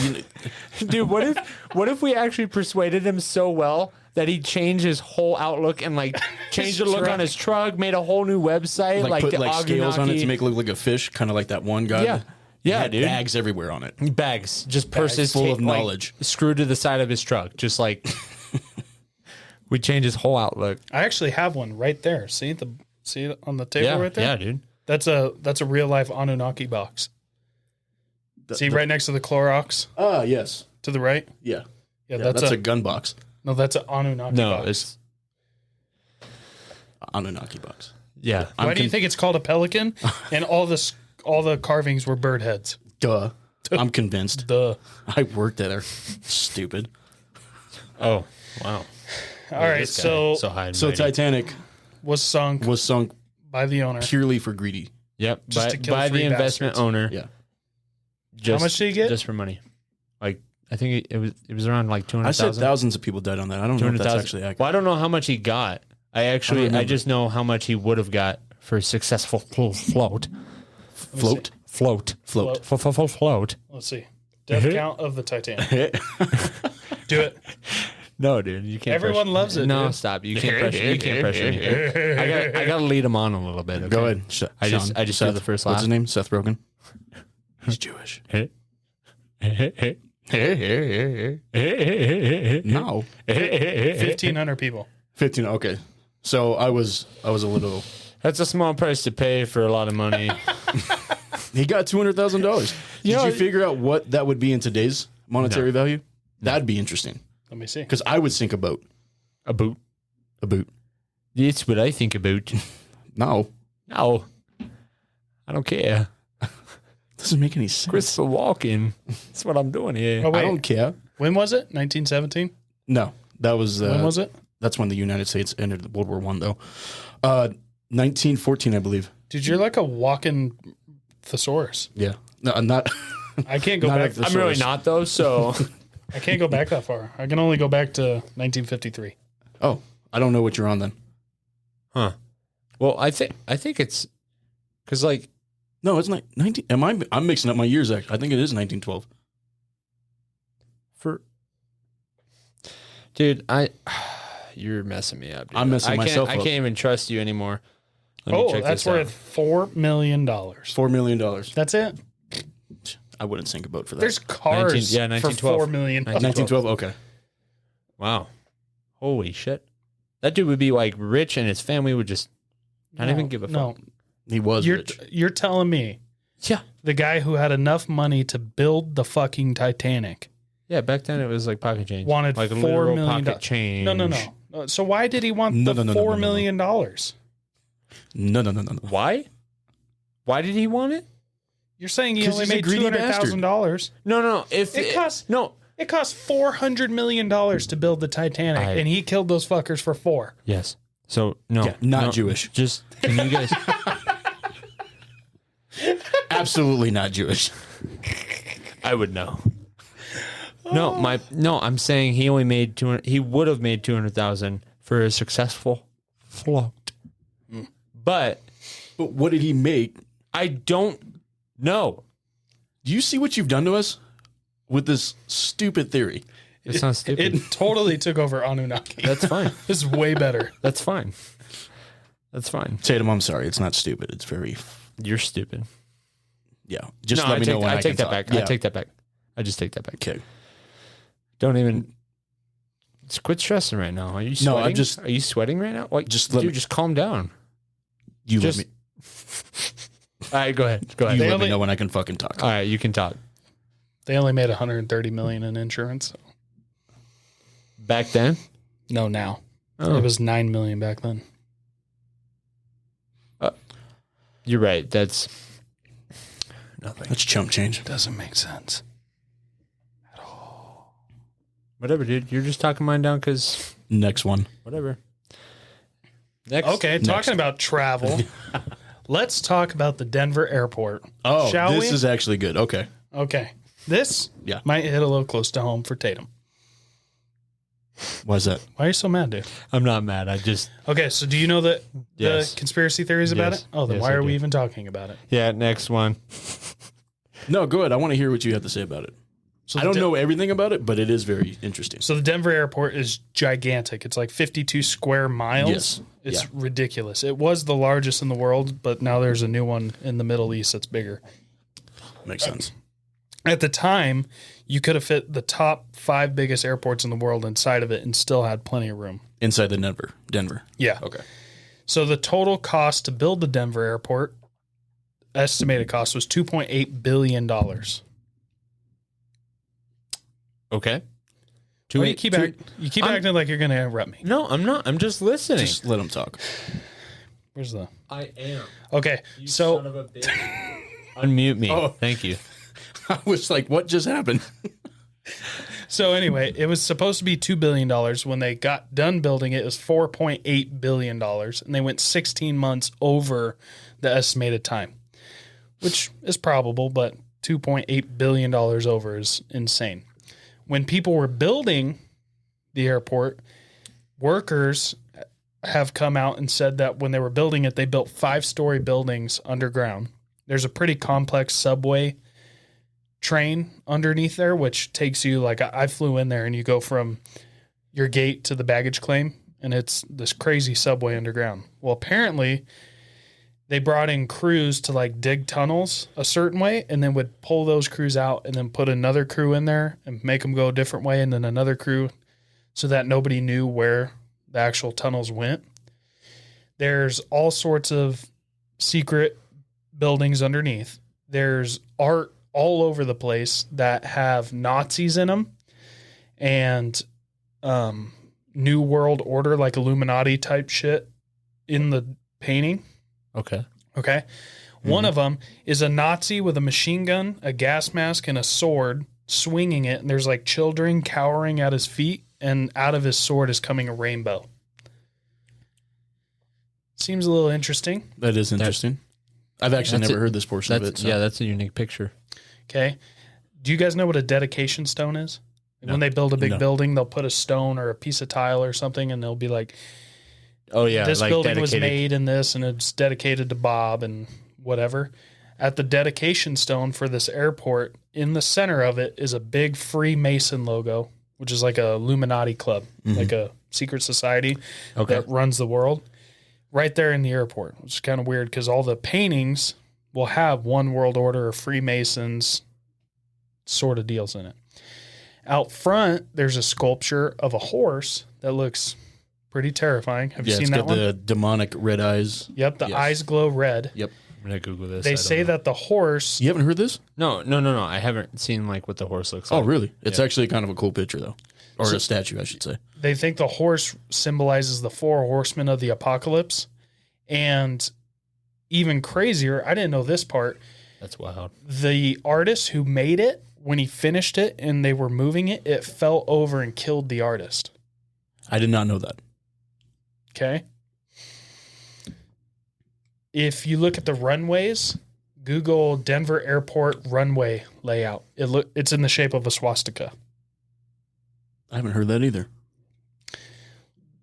Dude, what if we actually persuaded him so well that he changed his whole outlook and like changed the look on his truck, made a whole new website, Like put the like scales on it to Anunnaki- make it look like a fish, kind of like that one guy. Yeah, Had dude. bags everywhere on it. Bags, just purses full of like, knowledge. screwed to the side of his truck, just like we changed his whole outlook. I actually have one right there. See it on the table right there? Yeah, dude. That's a real life Anunnaki box. See right next to the Clorox Yes. to the right? Yeah. Yeah, That's a gun box. no, that's an Anunnaki No, box. it's Anunnaki box. yeah. Why do you think it's called a pelican and all the carvings were bird heads? Duh. I'm convinced. Duh. I worked at her. Stupid. Oh, wow. All right, so high and So mighty. Titanic was sunk was sunk by the owner. purely for greedy. Yep, Just to kill by the three investment bastards. owner. Yeah. Just, How much did he get? Just for money. Like I think it was around like 200,000. I said thousands of people died on that. I don't know if that's actually accurate. Well, I don't know how much he got. I just know how much he would have got for a successful float. Float? Float. Let's see. Death count of the Titanic. Do it. No, dude, you can't. Everyone pressure. loves it. No, dude. stop. You can't pressure. You can't pressure me. I gotta lead him on a little bit. Okay? Go ahead. I just do Seth, the first what's laugh. his name? Seth Rogen. He's Jewish. No. 1,500 people. 15. Okay. So I was a little. That's a small price to pay for a lot of money. He got $200,000. Did you figure out what that would be in today's monetary value? That'd be interesting. Let me see. Because I would sink a boat. A boot. A boot. That's what I think about. No. No, I don't care. Doesn't make any sense. Christopher Walken. That's what I'm doing here. Oh, wait. I don't care. When was it? 1917? No. That was. When was it? That's when the United States entered World War I, though. 1914, I believe. Dude, you're like a walking thesaurus. Yeah. No, I'm not. I can't go Not back. a thesaurus. I'm really not though. So I can't go back that far. I can only go back to 1953. Oh, I don't know what you're on then. huh? Well, I think it's because like No, it's not 19. I'm mixing up my years, actually. I think it is 1912. dude, you're messing me up. Dude. I'm messing myself I up. can't even trust you anymore. That's worth $4 million. $4 million. That's it? I wouldn't sink a boat for that. There's cars 1912. for $4 million. 1912. Okay. Wow. Holy shit. That dude would be like rich and his family would just not even give a fuck. No. He was rich. You're telling me the guy who had enough money to build the fucking Titanic. Yeah, back then it was like pocket change. Wanted like $4 million. Pocket change. No. So why did he want $4 million? No. Why? Why did he want it? You're saying he only made $200,000? No. It cost $400 million to build the Titanic, and he killed those fuckers for $4. Yes. So not Jewish. Just can you guys? Absolutely not Jewish. I would know. I'm saying he only made 200. He would have made 200,000 for a successful float. But what did he make? I don't know. Do you see what you've done to us with this stupid theory? It's not stupid. It totally took over Annunaki. That's fine. It's way better. That's fine. Tatum, I'm sorry. It's not stupid. It's very... You're stupid. Yeah. Just let me know when I take can that back. Yeah. I take that back. I just take that back. Okay. Don't even... Just quit stressing right now. Are you sweating? No, I'm just... Are you sweating right now? Like, just just calm down. Let me... All right, go ahead. You let me know when I can fucking talk. All right, you can talk. They only made $130 million in insurance. So. Back then? No, now. Oh. It was $9 million back then. You're right. That's nothing. That's chump change. It doesn't make sense. Whatever, dude. You're just talking mine down because... Next one. Whatever. Next. Okay, talking about travel. Let's talk about the Denver airport. Oh, shall this we? is actually good. Okay. This might hit a little close to home for Tatum. Why is that? Why are you so mad, dude? I'm not mad. I just... Okay, so do you know the Yes. conspiracy theories about Yes. it? Oh, then Yes, why I are do. we even talking about it? Yeah, next one. No, go ahead. I want to hear what you have to say about it. So I don't know everything about it, but it is very interesting. So the Denver airport is gigantic. It's like 52 square miles. Yes. It's ridiculous. It was the largest in the world, but now there's a new one in the Middle East that's bigger. Makes sense. At the time, you could have fit the top 5 biggest airports in the world inside of it and still had plenty of room. Inside the Denver. Yeah. Okay. So the total cost to build the Denver airport, estimated cost, was $2.8 billion. Okay. You keep acting like you're going to interrupt me. No, I'm not. I'm just listening. Just let him talk. Where's the... I am. Okay, You so... son of a bitch. Unmute me. Oh. Thank you. I was like, what just happened? So anyway, it was supposed to be $2 billion. When they got done building it, it was $4.8 billion. And they went 16 months over the estimated time, which is probable, but $2.8 billion over is insane. When people were building the airport, workers have come out and said that when they were building it, they built 5-story buildings underground. There's a pretty complex subway train underneath there, which takes you, like, I flew in there and you go from your gate to the baggage claim, and it's this crazy subway underground. Well, apparently they brought in crews to like dig tunnels a certain way and then would pull those crews out and then put another crew in there and make them go a different way and then another crew, so that nobody knew where the actual tunnels went. There's all sorts of secret buildings underneath. There's art all over the place that have Nazis in them and New World Order, like Illuminati type shit in the painting. Okay. One of them is a Nazi with a machine gun, a gas mask, and a sword swinging it. And there's like children cowering at his feet, and out of his sword is coming a rainbow. Seems a little interesting. That is interesting. I've actually never heard this portion of it. So. Yeah, that's a unique picture. Okay. Do you guys know what a dedication stone is? No. When they build a big building, they'll put a stone or a piece of tile or something, and they'll be like, oh, yeah. This like building was made in this, and it's dedicated to Bob and whatever. At the dedication stone for this airport, in the center of it is a big Freemason logo, which is like a Illuminati club, like a secret society that runs the world. right there in the airport, which is kind of weird because all the paintings will have One World Order or Freemasons sort of deals in it. Out front, there's a sculpture of a horse that looks pretty terrifying. Have you seen that one? The demonic red eyes. Yep, the eyes glow red. Yep. I'm going to Google this. They say that the horse... You haven't heard this? No. I haven't seen like what the horse looks Oh, like. really? It's actually kind of a cool picture, though. Or a statue, I should say. They think the horse symbolizes the 4 horsemen of the apocalypse. And even crazier, I didn't know this part. That's wild. The artist who made it, when he finished it and they were moving it, it fell over and killed the artist. I did not know that. Okay. If you look at the runways, Google Denver Airport runway layout. It's in the shape of a swastika. I haven't heard that either.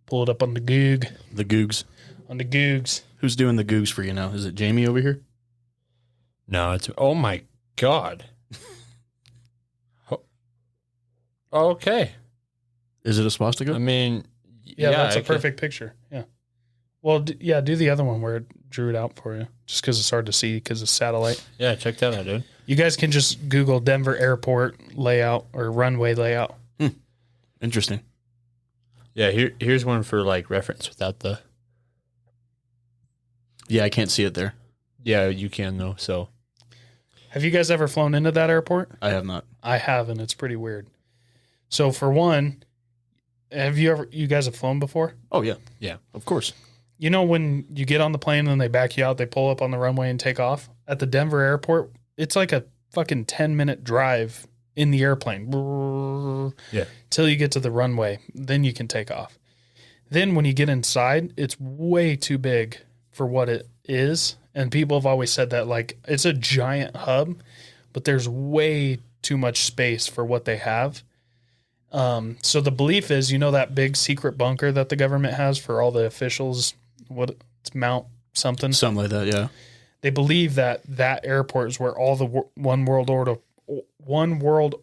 Pull it up on the Goog. The Googs. On the Googs. Who's doing the Googs for you now? Is it Jamie over here? No, it's... Oh, my God. Okay. Is it a swastika? I mean... Yeah, that's a perfect picture. Yeah. Well, do the other one where it drew it out for you. Just because it's hard to see because it's satellite. Yeah, check that out, dude. You guys can just Google Denver Airport layout or runway layout. Interesting. Yeah, here's one for like reference without the... Yeah, I can't see it there. Yeah, you can though, so... Have you guys ever flown into that airport? I have not. I have, and it's pretty weird. So for one, you guys have flown before? Oh, yeah. Yeah. Of course. You know when you get on the plane and they back you out, they pull up on the runway and take off? At the Denver airport, it's like a fucking 10-minute drive in the airplane. Yeah. Till you get to the runway. Then you can take off. Then when you get inside, it's way too big for what it is. And people have always said that, like, it's a giant hub, but there's way too much space for what they have. So the belief is, that big secret bunker that the government has for all the officials, it's Mount something. Something like that, yeah. They believe that airport is where all the One World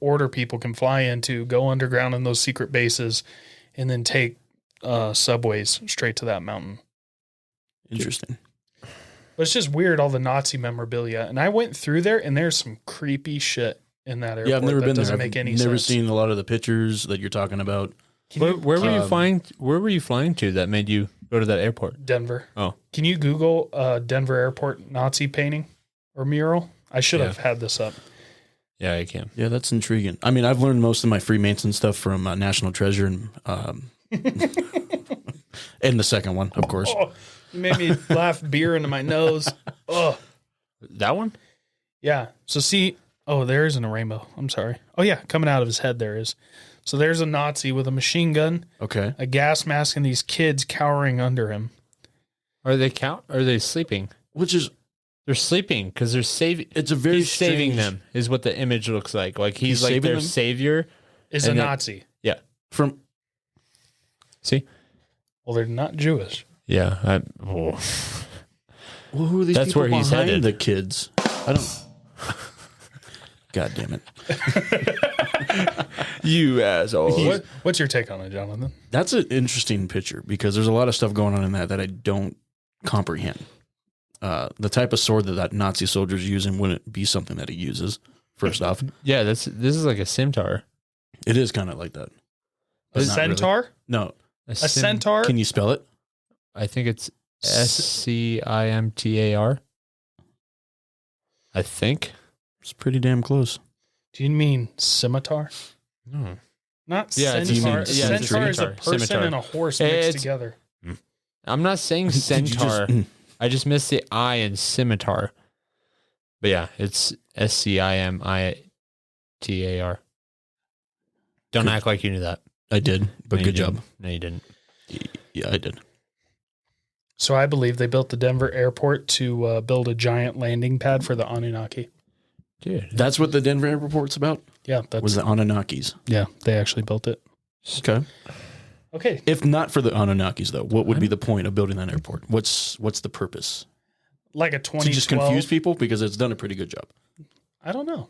Order people can fly into, go underground in those secret bases, and then take subways straight to that mountain. Interesting. But it's just weird, all the Nazi memorabilia. And I went through there, and there's some creepy shit in that airport. Yeah, I've never been there. Doesn't make any sense. Never seen a lot of the pictures that you're talking about. Where were you flying? Where were you flying to that made you go to that airport? Denver. Oh, can you Google Denver airport Nazi painting or mural? I should have had this up. Yeah, I can. Yeah, that's intriguing. I mean, I've learned most of my Freemason stuff from National Treasure and and the second one, of course. Oh, you made me laugh beer into my nose. Oh, that one? Yeah. So see, there isn't a rainbow. I'm sorry. Oh yeah, coming out of his head there is. So there's a Nazi with a machine gun, okay, a gas mask, and these kids cowering under him. Are they sleeping? They're sleeping because they're saving. It's a very he's saving them is what the image looks like. Like he's like their savior. Is a Nazi. Yeah. See? Well, they're not Jewish. Yeah. Well, who are these That's people where he's behind headed. the kids? I don't... God damn it. You asshole. What's your take on it, Jonathan? That's an interesting picture because there's a lot of stuff going on in that I don't comprehend. The type of sword that Nazi soldier's using wouldn't be something that he uses, first off. Yeah, this is like a scimitar. It is kind of like that. A centaur? Really. No. A centaur? Can you spell it? I think it's SCIMTAR. I think. It's pretty damn close. Do you mean scimitar? No. Not centaur. centaur. Yeah, Centaur is a person scimitar. and a horse mixed together. I'm not saying centaur. I just missed the I in scimitar. But yeah, it's SCIMITAR. Don't act like you knew that. I did, but good job. No, you didn't. Yeah, I did. So I believe they built the Denver airport to build a giant landing pad for the Annunaki. Dude, that's what the Denver airport's about? Yeah. Was the Anunnakis. Yeah, they actually built it. Okay. If not for the Anunnakis, though, what would be the point of building that airport? What's the purpose? Like a 2012. To just confuse people? Because it's done a pretty good job. I don't know.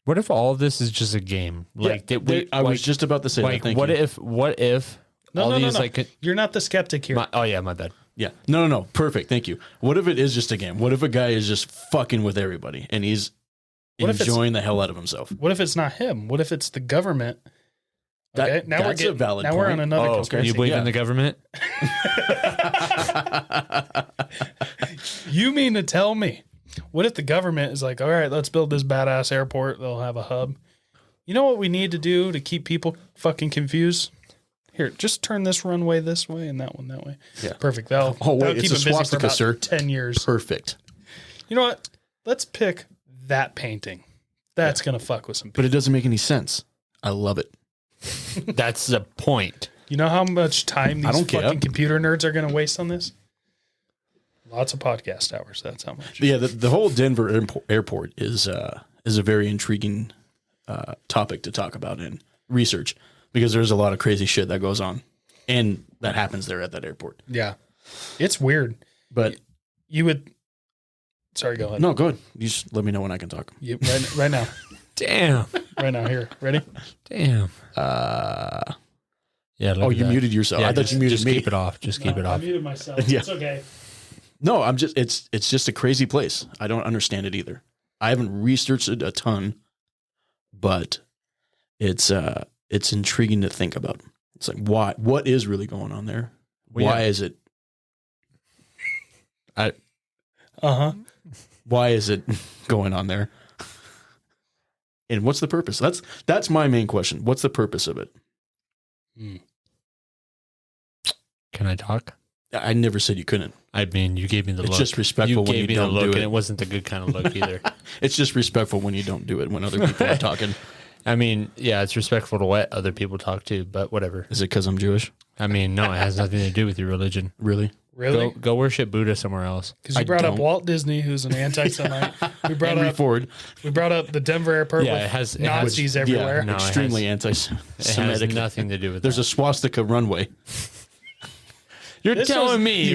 What if all of this is just a game? Like, I was just about to say like, that. What if No, Like, you're not the skeptic here. My bad. Yeah. No. Perfect. Thank you. What if it is just a game? What if a guy is just fucking with everybody and he's enjoying the hell out of himself? What if it's not him? What if it's the government? Okay, That's a valid now point. we're on another conspiracy. You believe in the government? You mean to tell me, what if the government is like, all right, let's build this badass airport. They'll have a hub. You know what we need to do to keep people fucking confused? Here, just turn this runway this way and that one that way. Yeah. Perfect. That'll wait, keep it's a it busy for swastika, about sir. 10 years. Perfect. You know what? Let's pick that painting. That's going to fuck with some people. But it doesn't make any sense. I love it. That's the point. You know how much time these don't fucking care. computer nerds are going to waste on this? Lots of podcast hours. That's how much. Yeah, the whole Denver airport is a very intriguing topic to talk about in research because there's a lot of crazy shit that goes on and that happens there at that airport. Yeah. It's weird. But You would. Sorry, go ahead. no, go ahead. You just let me know when I can talk. Right now. Damn. Right now. Here. Ready? Damn. Yeah. Oh, you muted yourself. I thought you muted just me. Keep it off. Just keep it I off. muted myself. Yeah. It's okay. No, it's just a crazy place. I don't understand it either. I haven't researched it a ton, but it's intriguing to think about. It's like what is really going on there? Why is it why is it going on there? And what's the purpose? That's my main question. What's the purpose of it? Can I talk? I never said you couldn't. I mean, you gave me the It's look. just respectful when you gave me the don't look, do and it. it wasn't the good kind of look either. It's just respectful when you don't do it when other people are talking. I mean, yeah, it's respectful to what other people talk to, but whatever. Is it because I'm Jewish? I mean, no, it has nothing to do with your religion. Really? Really? Go worship Buddha somewhere else. Because you I brought up don't. Walt Disney, who's an anti-Semite. We brought Henry up Ford. the Denver airport Yeah, with it has Nazis everywhere. No, it extremely It has anti-Semitic. nothing to do with There's a swastika runway. You're This telling was- me.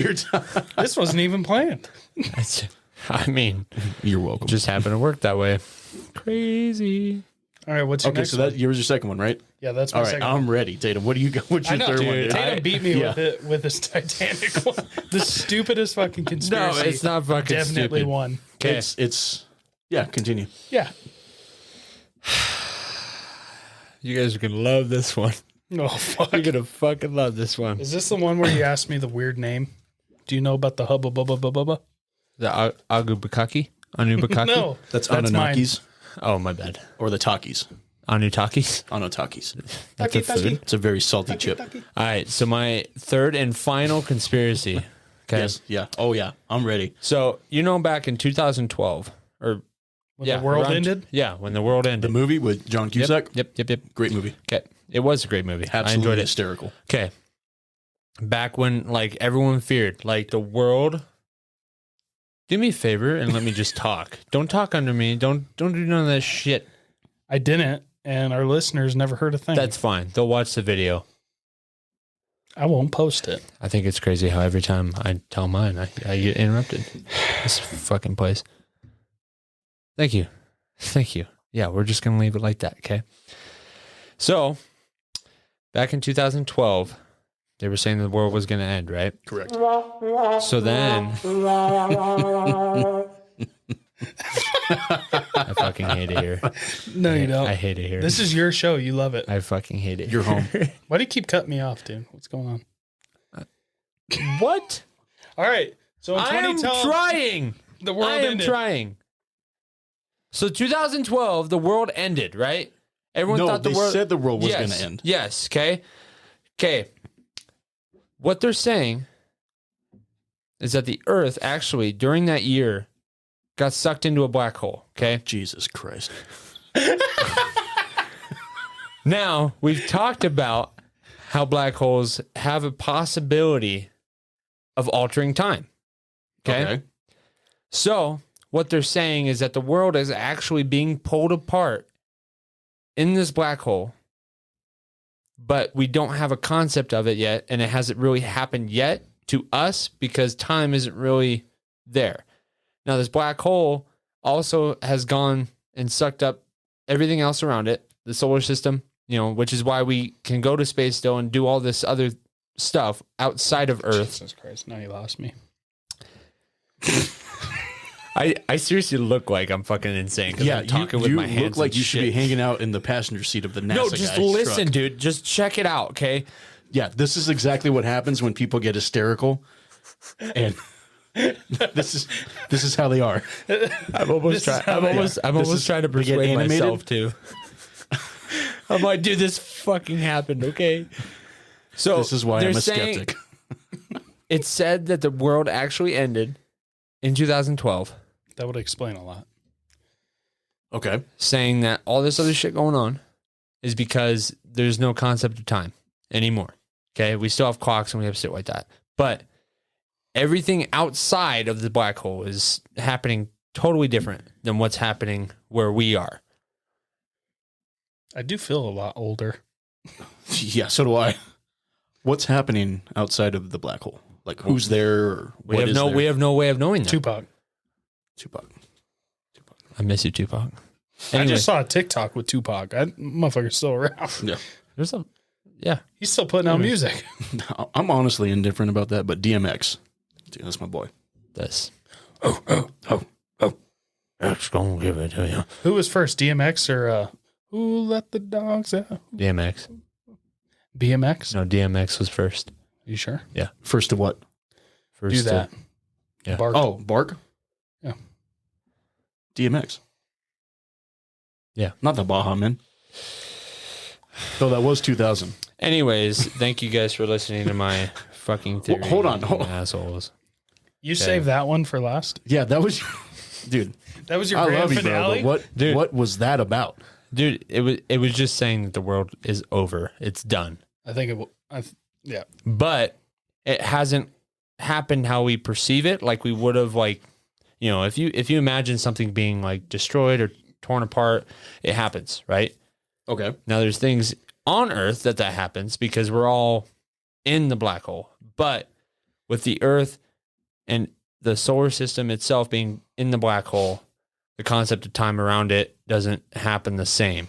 This wasn't even planned. I mean, You're welcome. just happened to work that way. Crazy. All right, what's your Okay, next so one? that yours your second one, right? Yeah, that's my All right, second I'm one. ready. Tatum, what do you got? What's I your know, third one? dude. dude? Tatum beat me yeah. with this Titanic one. The stupidest fucking No, conspiracy. it's not fucking Definitely stupid. one. Okay. It's yeah. Continue. Yeah. You guys are going to love this one. Oh, fuck. You're going to fucking love this one. Is this the one where you asked me the weird name? Do you know about the hubba bubba bubba? The Agubakaki? Anubakaki? No. That's mine. Anunnakis Oh, my bad. or the Takis. Anutakis? Anunnakis. That's a food. It's a very salty chip. All right, so my third and final conspiracy. Okay. Yes. Yeah. Oh yeah. I'm ready. So, back in 2012, or When the world around- ended? Yeah, when the world The ended. movie with John Cusack. Yep. Great movie. Okay. It was a great movie. I Absolutely enjoyed it. hysterical. Okay. Back when everyone feared, the world. Do me a favor and let me just talk. Don't talk under me. Don't do none of that shit. I didn't, and our listeners never heard a thing. That's fine. They'll watch the video. I won't post it. I think it's crazy how every time I tell mine, I get interrupted. This fucking place. Thank you. Yeah, we're just going to leave it like that, okay? So, back in 2012, they were saying the world was going to end, right? Correct. So then... I fucking hate it here. No, you don't. I hate it here. This is your show. You love it. I fucking hate it. You're home. Why do you keep cutting me off, dude? What's going on? What? All right. So in I am 2012, trying. the world I am ended. trying. So 2012, the world ended, right? Everyone No, thought the they world said the world was Yes, going to end. Yes. Okay. What they're saying is that the Earth actually during that year got sucked into a black hole. Okay. Jesus Christ. Now we've talked about how black holes have a possibility of altering time. Okay. So what they're saying is that the world is actually being pulled apart in this black hole, but we don't have a concept of it yet, and it hasn't really happened yet to us because time isn't really there. Now, this black hole also has gone and sucked up everything else around it, the solar system, which is why we can go to space still and do all this other stuff outside of Earth. Jesus Christ! Now you lost me. I seriously look like I'm fucking insane because I'm talking with my hands. You look like and you should shit. be hanging out in the passenger seat of the NASA No, just guy's listen, truck. dude. Just check it out, okay? Yeah, this is exactly what happens when people get hysterical, and this is how they are. I'm almost trying. I'm almost trying to persuade animated? myself to. I'm like, dude, this fucking happened, okay? So This is why they're I'm a saying- skeptic. It said that the world actually ended in 2012, That would explain a lot. Okay. saying that all this other shit going on is because there's no concept of time anymore. Okay, we still have clocks and we have shit like that, but everything outside of the black hole is happening totally different than what's happening where we are. I do feel a lot older. Yeah, so do I. What's happening outside of the black hole? Like who's there? Or We what have is no there? we have no way of knowing that. Tupac. Tupac. I miss you, Tupac. I Anyway, just saw a TikTok with Tupac. That motherfucker's still around. Yeah. there's a yeah. He's still putting out music. I'm honestly indifferent about that, but DMX, dude, that's my boy. This. Oh. It's gonna give it to you. Who was first, DMX or Who Let the Dogs Out? DMX. BMX? No, DMX was first. You sure? First to what? First Do that. yeah. Bark. Oh, Bark? Yeah. DMX. Yeah. Not the Baja Man. Though that was 2000. Anyways, thank you guys for listening to my fucking theory. Well, hold on. Assholes. You saved that one for last? Yeah, that was... Dude, That was your I grand love you, finale? bro, but what was that about? Dude, it was just saying that the world is over. It's done. I think it will. Yeah. But it hasn't happened how we perceive it. Like we would have, like, you know, if you imagine something being like destroyed or torn apart, it happens, right? Okay. Now there's things on Earth that happens because we're all in the black hole. But with the Earth and the solar system itself being in the black hole, the concept of time around it doesn't happen the same.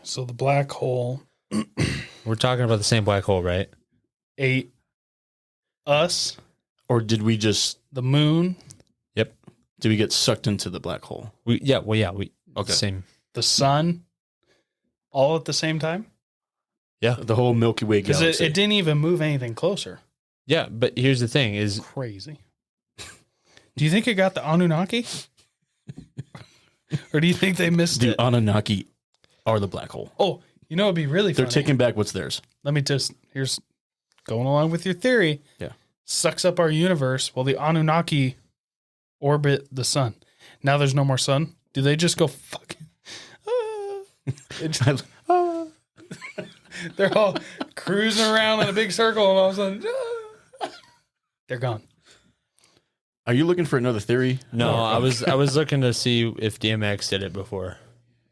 So the black hole We're talking about the same black hole, right? ate us, Or did we just... the moon, Did we get sucked into the black hole? We Okay. same. the sun, all at the same time? The whole Milky Way Because galaxy. it didn't even move anything closer. Yeah, but here's the thing: is Crazy. Do you think it got the Anunnaki? Or do you think they missed Dude, it? Annunaki are the black hole. Oh, you know, it'd be really They're funny. taking back what's theirs. Let me just, here's going along with your theory. Yeah. Sucks up our universe while the Anunnaki orbit the sun. Now there's no more sun. Do they just go fuck? They just- they're all cruising around in a big circle and all of a sudden they're gone. Are you looking for another theory? no, I was looking to see if DMX did it before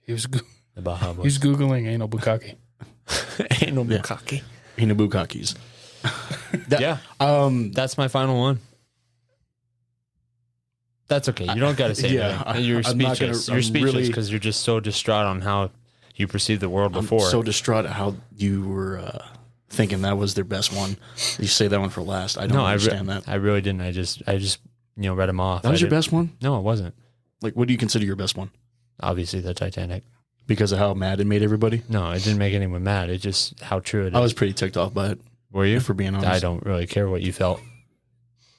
He was the Baja he's Googling anal bukkake. Ain't no Yeah. bukkake. Hinabukakis. Yeah, that's my final one. That's okay. You don't got to say Yeah, anything. You're I'm not speechless. gonna- You're I'm speechless really- because you're just so distraught on how you perceived the world I'm before. so distraught at how you were thinking that was their best one. You say that one for last. I don't understand that. I really didn't. I just read them off. That was I your didn't- best one? No, it wasn't. Like, what do you consider your best one? Obviously, the Titanic. Because of how mad it made everybody? No, it didn't make anyone mad. It just how true it is. I was pretty ticked off by it, Were you? for being honest. I don't really care what you felt.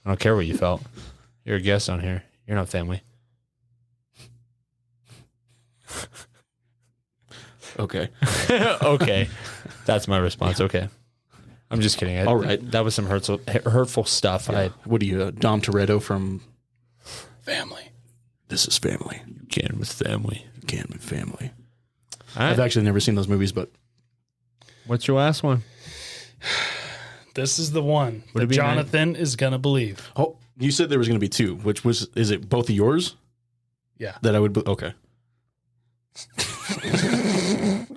I don't care what you felt. You're a guest on here. You're not family. Okay. Okay. That's my response. Okay. I'm just kidding. All right. That was some hurtful stuff. Yeah. What are you, Dom Toretto from Family. This Is Family? I can with family. Can with family. All right. I've actually never seen those movies, but What's your last one? This is the one Would that it be Johnathan is gonna believe. oh, you said there was going to be two. Which was? Is it both of yours? Yeah. That I would. Okay.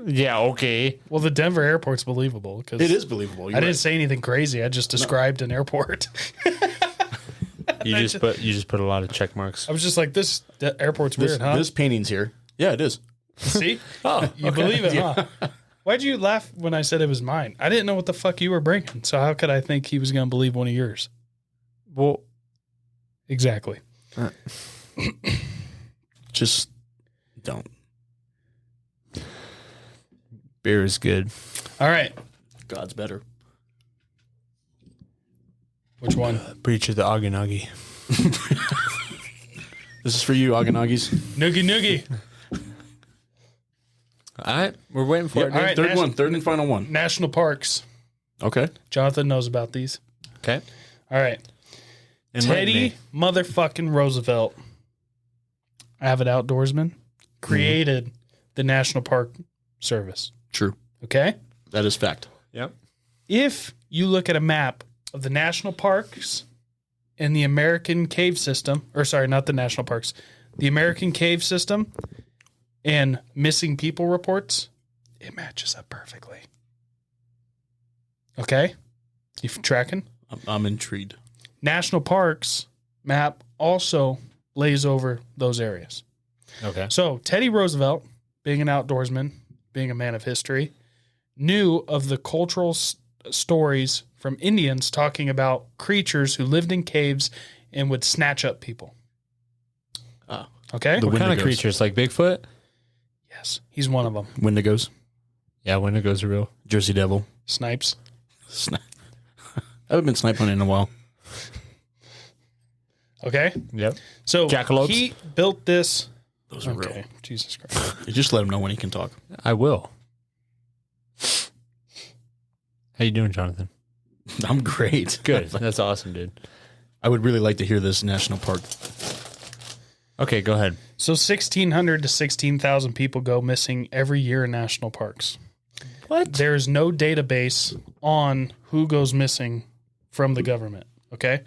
Yeah, okay. Well, the Denver airport's believable because It is believable. I didn't say anything crazy. I just described an airport. You just put a lot of check marks. I was just like, this airport's This, weird, huh? this painting's here. Yeah, it is. See? Oh, You believe it, huh? Why'd you laugh when I said it was mine? I didn't know what the fuck you were bringing. So how could I think he was going to believe one of yours? Well, exactly. Just don't. beer is good. All right. God's better. Which one? Preach of the Annunaki. This is for you, Aganagis. Noogie noogie. All right, we're waiting for Yep. it. Dude. All right, Third and final one. National parks. Okay. Jonathan knows about these. Okay. All right. Enlighten Teddy me. motherfucking Roosevelt, avid outdoorsman, created the National Park Service. True. Okay? That is fact. Yep. If you look at a map of the national parks and the American cave system, or sorry, not the national parks, the American cave system and missing people reports, it matches up perfectly. Okay? You tracking? I'm intrigued. National parks map also lays over those areas. Okay. So Teddy Roosevelt, being an outdoorsman, being a man of history, knew of the cultural stories from Indians talking about creatures who lived in caves and would snatch up people. Okay? The What kind of Wendigos. creatures? Like Bigfoot? Yes, he's one of them. Wendigos. Yeah, Wendigos are real. Jersey Devil. Snipes. Snipe. I haven't been snipe hunting in a while. Okay? Yep. So Jackalopes? he built this. Those are Okay, real. Jesus Christ. You just let him know when he can talk. I will. How you doing, Jonathan? I'm great. Good. That's awesome, dude. I would really like to hear this national park. Okay, go ahead. So 1,600 to 16,000 people go missing every year in national parks. What? There's no database on who goes missing from the government. Okay.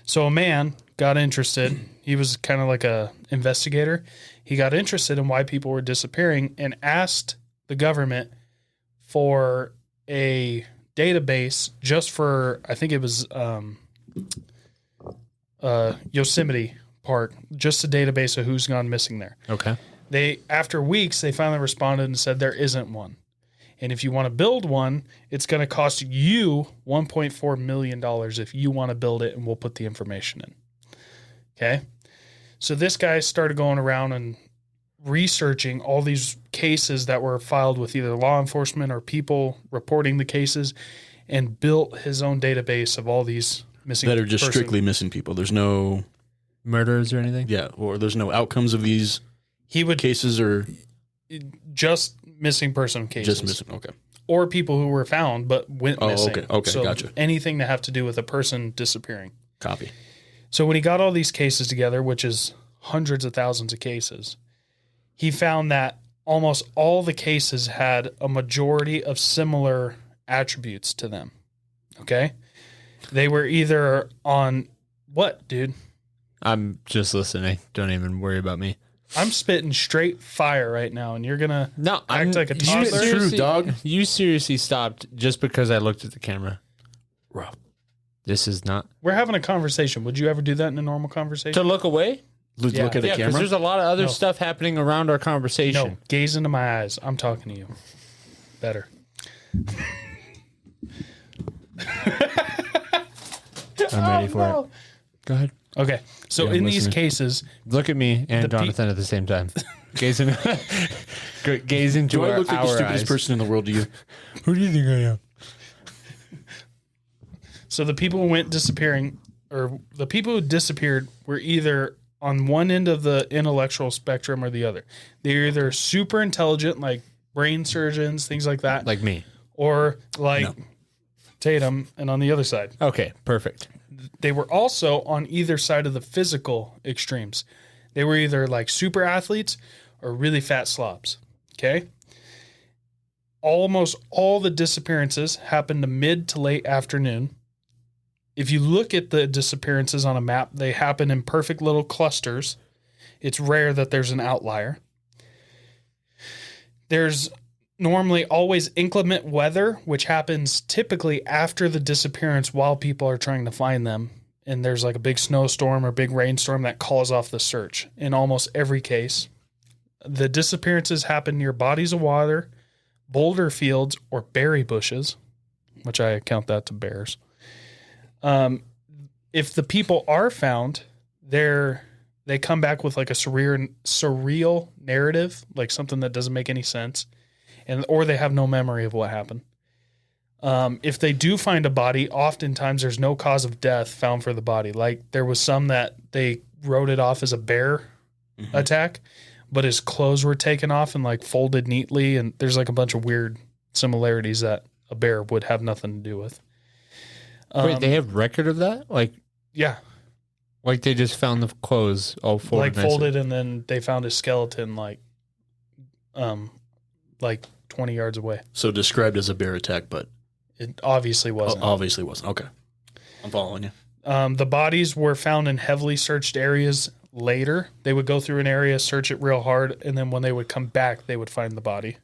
So a man got interested. He was kind of like a investigator. He got interested in why people were disappearing and asked the government for a database just for, I think it was Yosemite Park, just a database of who's gone missing there. Okay. They, after weeks, they finally responded and said there isn't one. And if you want to build one, it's going to cost you $1.4 million if you want to build it, and we'll put the information in. Okay? So this guy started going around and researching all these cases that were filed with either law enforcement or people reporting the cases, and built his own database of all these missing That are just person- strictly missing people. There's no, Murders or anything? or there's no outcomes of these He would cases or just missing person cases. just missing. Okay. Or people who were found but went Oh, missing. okay, So gotcha. anything to have to do with a person disappearing. Copy. So when he got all these cases together, which is hundreds of thousands of cases, he found that almost all the cases had a majority of similar attributes to them. Okay? They were either on what, dude? I'm just listening. Don't even worry about me. I'm spitting straight fire right now, and you're gonna No, act like a you toddler? seriously- True, dog. You seriously stopped just because I looked at the camera. Rob. This is not We're having a conversation. Would you ever do that in a normal conversation? to look away. Look Yeah. at the Yeah, because camera. there's a lot of other No. stuff happening around our conversation. No, gaze into my eyes. I'm talking to you. Better. I'm ready for it. Go ahead. Okay. So Yeah, I'm in these listening. cases, Look at me and The pe- Jonathan at the same time. Gaze into Do I look like the our stupidest eyes. person in the world to you? Who do you think I am? so the people who went disappearing, or the people who disappeared, were either on one end of the intellectual spectrum or the other. They're either super intelligent, like brain surgeons, things like that, Like me. or like No. Tatum, and on the other side. Okay, perfect. They were also on either side of the physical extremes. They were either like super athletes or really fat slobs. Okay. Almost all the disappearances happened to mid to late afternoon. If you look at the disappearances on a map, they happen in perfect little clusters. It's rare that there's an outlier. There's normally always inclement weather, which happens typically after the disappearance while people are trying to find them. And there's like a big snowstorm or big rainstorm that calls off the search. In almost every case, the disappearances happen near bodies of water, boulder fields, or berry bushes, which I count that to bears. If the people are found, they come back with like a surreal narrative, like something that doesn't make any sense, or they have no memory of what happened. If they do find a body, oftentimes there's no cause of death found for the body. Like there was some that they wrote it off as a bear attack, but his clothes were taken off and like folded neatly. And there's like a bunch of weird similarities that a bear would have nothing to do with. Wait, they have record of that? Like, yeah, like they just found the clothes all folded, like folded, and then they found his skeleton like 20 yards away. So described as a bear attack, but it obviously wasn't. Obviously wasn't. Okay, I'm following you. The bodies were found in heavily searched areas later. They would go through an area, search it real hard, and then when they would come back, they would find the body.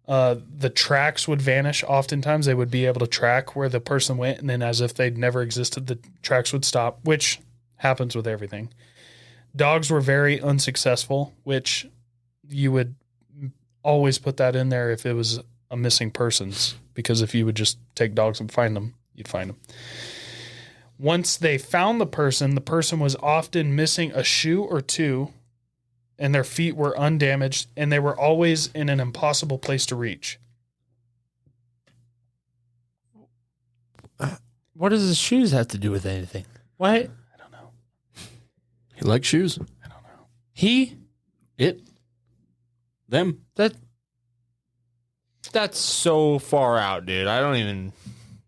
The tracks would vanish. Oftentimes, they would be able to track where the person went, and then as if they'd never existed, the tracks would stop, which happens with everything. Dogs were very unsuccessful, which you would always put that in there if it was a missing persons, because if you would just take dogs and find them, you'd find them. Once they found the person was often missing a shoe or two, and their feet were undamaged, and they were always in an impossible place to reach. What does his shoes have to do with anything? What? I don't know. He likes shoes. I don't know. He? It. Them. That's so far out, dude. I don't even...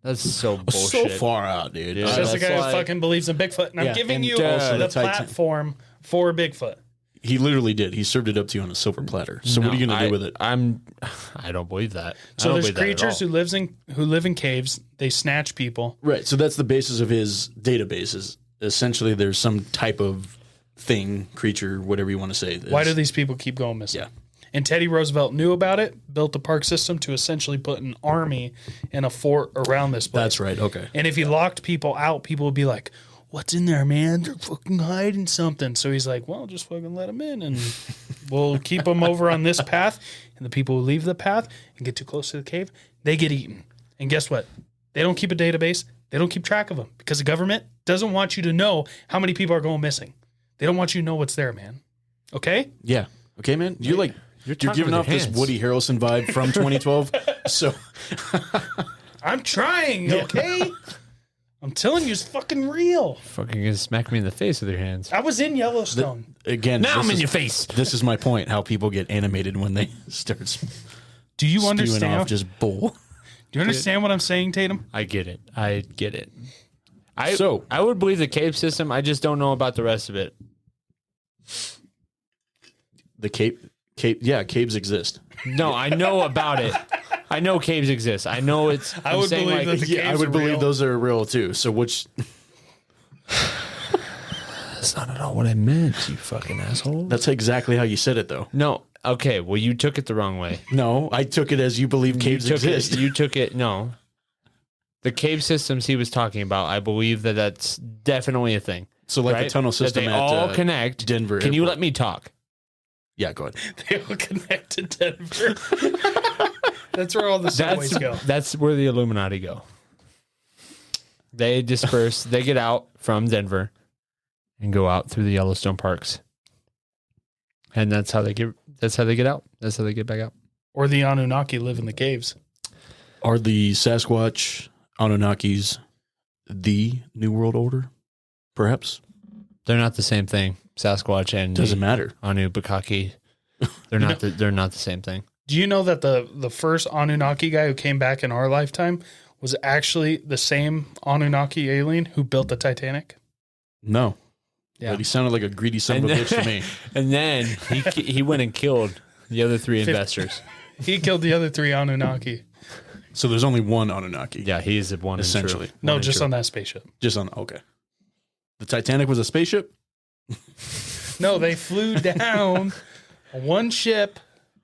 That's so bullshit. So far out, dude. It's just a guy who fucking believes in Bigfoot, and I'm giving you the platform for Bigfoot. He literally did. He served it up to you on a silver platter. So what are you going to do with it? I don't believe that. So there's creatures who live in caves. They snatch people. Right. So that's the basis of his databases. Essentially, there's some type of thing, creature, whatever you want to say. Why do these people keep going missing? Yeah. And Teddy Roosevelt knew about it, built the park system to essentially put an army and a fort around this place. That's right. Okay. And if he locked people out, people would be like, "What's in there, man? They're fucking hiding something." So he's like, "Well, just fucking let them in, and we'll keep them over on this path." And the people who leave the path and get too close to the cave, they get eaten. And guess what? They don't keep a database. They don't keep track of them because the government doesn't want you to know how many people are going missing. They don't want you to know what's there, man. Okay? Yeah. Okay, man. You're giving off this Woody Harrelson vibe from 2012. So I'm trying, okay? I'm telling you, it's fucking real. Fucking gonna smack me in the face with your hands. I was in Yellowstone. Now I'm in your face. This is my point, how people get animated when they start Do you spewing understand? off just bull. Do you understand what I'm saying, Tatum? I get it. I would believe the cave system. I just don't know about the rest of it. The caves exist. No, I know about it. I know caves exist. I know it's. I would believe that the caves I would are believe real. those are real too. So which? That's not at all what I meant, you fucking asshole. That's exactly how you said it, though. No. Okay. Well, you took it the wrong way. No, I took it as you believe caves exist. You took it. No. The cave systems he was talking about, I believe that's definitely a thing. So like right? the tunnel system that they at all connect. Denver. Can you Airport. let me talk? Yeah, go ahead. They all connect to Denver. That's where all the subways go. That's where the Illuminati go. They disperse. They get out from Denver and go out through the Yellowstone parks, and that's how they get. That's how they get out. That's how they get back out. Or the Annunaki live in the caves. Are the Sasquatch, Anunnakis, the New World Order? Perhaps They're not the same thing. Sasquatch and doesn't matter. Anunnaki. They're not. They're not the same thing. Do you know that the first Anunnaki guy who came back in our lifetime was actually the same Anunnaki alien who built the Titanic? No. Yeah. But he sounded like a greedy son of a bitch to me. And then he went and killed the other three investors. He killed the other three Anunnaki. So there's only one Anunnaki. Yeah, he is the one essentially. No, just on that spaceship. Just on. Okay. The Titanic was a spaceship? No, they flew down one ship.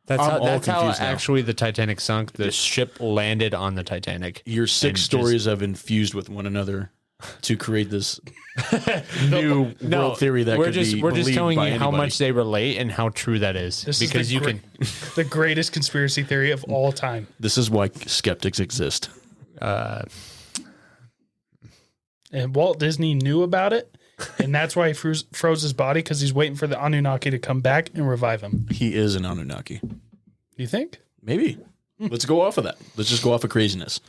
That's how now. actually the Titanic sunk. The ship landed on the Titanic. Your six stories have infused with one another. to create this new world theory that we're could just be we're just believed telling by you how anybody. much they relate and how true that is. This because is you can. the greatest conspiracy theory of all time. This is why skeptics exist. And Walt Disney knew about it, and that's why he froze his body, because he's waiting for the Anunnaki to come back and revive him. He is an Anunnaki. You think? Maybe. Let's go off of that. Let's just go off of craziness.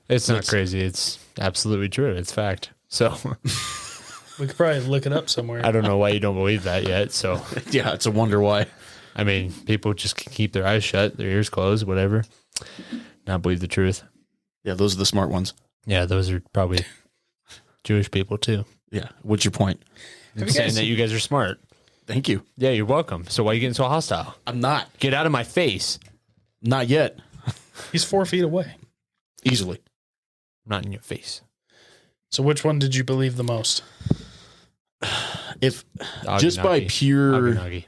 It's not crazy. It's absolutely true. It's fact. So We could probably look it up somewhere. I don't know why you don't believe that yet. So Yeah, it's a wonder why. I mean, people just keep their eyes shut, their ears closed, whatever. Not believe the truth. Yeah, those are the smart ones. Yeah, those are probably Jewish people too. Yeah. What's your point? I'm you saying guys that you guys are smart. Thank you. Yeah, you're welcome. So why are you getting so hostile? I'm not. Get out of my face. Not yet. He's 4 feet away. Easily. I'm not in your face. So which one did you believe the most? If just by Anunnaki. pure, Anunnaki.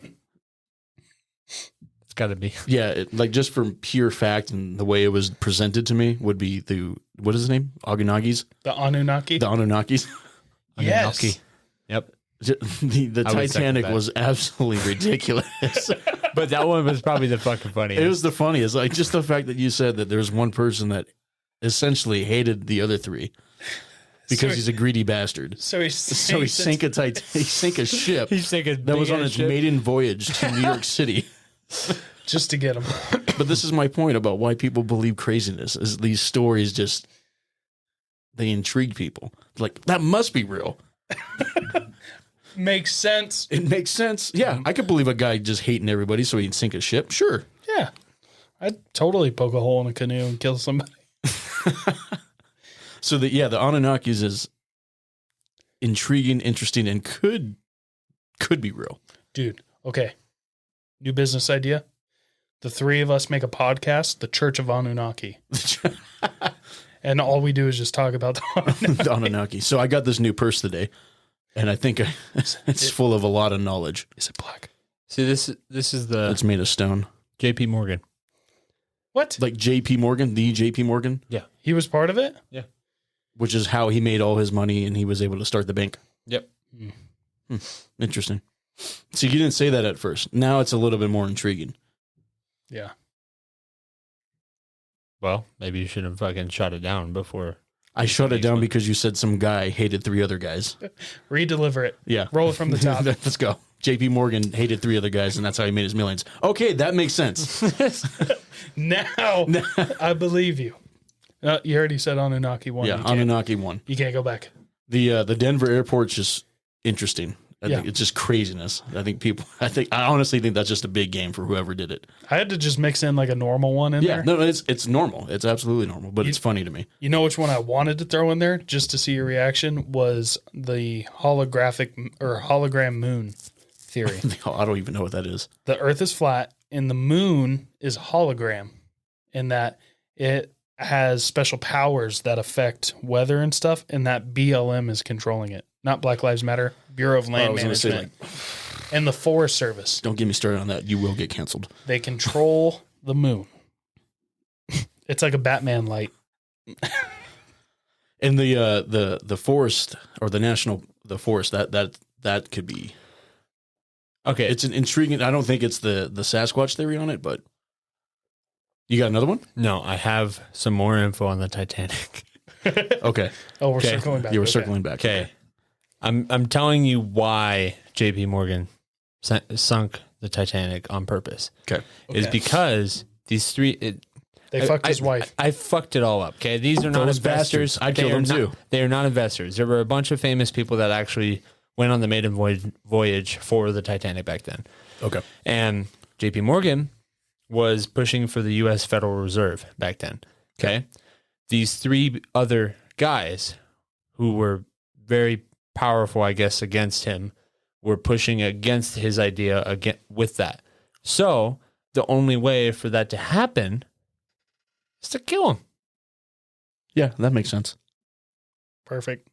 It's got to be. yeah, like just from pure fact and the way it was presented to me would be what is his name? Agunagis? The Anunnaki? The Anunnakis. Yes. Anunnaki. Yep. The I would second Titanic that. was absolutely ridiculous. But that one was probably the fucking funniest. It was the funniest. Like just the fact that you said that there's one person that essentially hated the other three because So- he's a greedy bastard. So he So he sank a ship He's thinking that was on its maiden voyage to New York City. just to get him. But this is my point about why people believe craziness is these stories just they intrigue people. Like that must be real. Makes sense. It makes sense. Yeah, I could believe a guy just hating everybody so he can sink a ship. Sure. Yeah. I'd totally poke a hole in a canoe and kill somebody. So the Anunnakis is intriguing, interesting, and could be real. Dude, okay. New business idea. The three of us make a podcast, The Church of Anunnaki. And all we do is just talk about the Anunnaki. The Anunnaki. So I got this new purse today, and I think it's full of a lot of knowledge. Is it black? See, this is the It's made of stone. J.P. Morgan. What? Like J.P. Morgan, the J.P. Morgan, He was part of it? which is how he made all his money and he was able to start the bank. Yep. Interesting. So you didn't say that at first. Now it's a little bit more intriguing. Yeah. Well, maybe you should have fucking shot it down before. I shut it Next down one. because you said some guy hated 3 other guys. Redeliver it. Yeah. Roll it from the top. Let's go. J.P. Morgan hated 3 other guys, and that's how he made his millions. Okay, that makes sense. Now I believe you. You already said Anunnaki won. Yeah, You can't- Anunnaki won. You can't go back. The Denver airport's just interesting. I Yeah. think it's just craziness. I honestly think that's just a big game for whoever did it. I had to just mix in like a normal one in Yeah, there. no, it's normal. It's absolutely normal, but it's funny to me. You know which one I wanted to throw in there just to see your reaction was the hologram moon theory. I don't even know what that is. The Earth is flat and the moon is a hologram in that it has special powers that affect weather and stuff, and that BLM is controlling it. Not Black Lives Matter, Bureau of Land I was gonna say, Management, and the Forest Service. Don't get me started on that. You will get canceled. They control the moon. It's like a Batman light. And the forest or the forest that could be. Okay. It's an intriguing. I don't think it's the Sasquatch theory on it, but you got another one? No, I have some more info on the Titanic. Okay. Oh, we're Okay. circling back. You were Okay. circling back. Okay. I'm telling you why J.P. Morgan sunk the Titanic on purpose. Okay. Is because these three. They fucked his wife. I fucked it all up. Okay, these are not Those investors. bastards. I'd They kill are them not- too. They are not investors. There were a bunch of famous people that actually went on the maiden voyage for the Titanic back then. Okay. And J.P. Morgan was pushing for the U.S. Federal Reserve back then. Okay. These 3 other guys who were very powerful, I guess, against him were pushing against his idea with that. So the only way for that to happen is to kill him. Yeah, that makes sense. Perfect.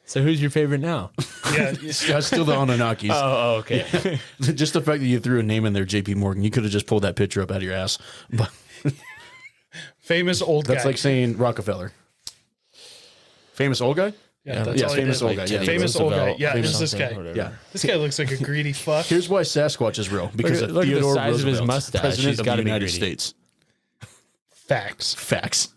So who's your favorite now? Yeah. Yeah, still the Anunnakis. Oh, okay. Just the fact that you threw a name in there, J.P. Morgan, you could have just pulled that picture up out of your ass. But Famous old that's guy. like saying Rockefeller. Famous old guy? Yeah, that's yeah, all he famous did. old guy. Yeah, Famous old guy. Roosevelt, Yeah, famous it's this guy. something, Yeah. This guy looks like a greedy fuck. Here's why Sasquatch is real. Because Look at the Theodore size of his Roosevelt, mustache. President He's of the gotta be United greedy. States. Facts. Facts.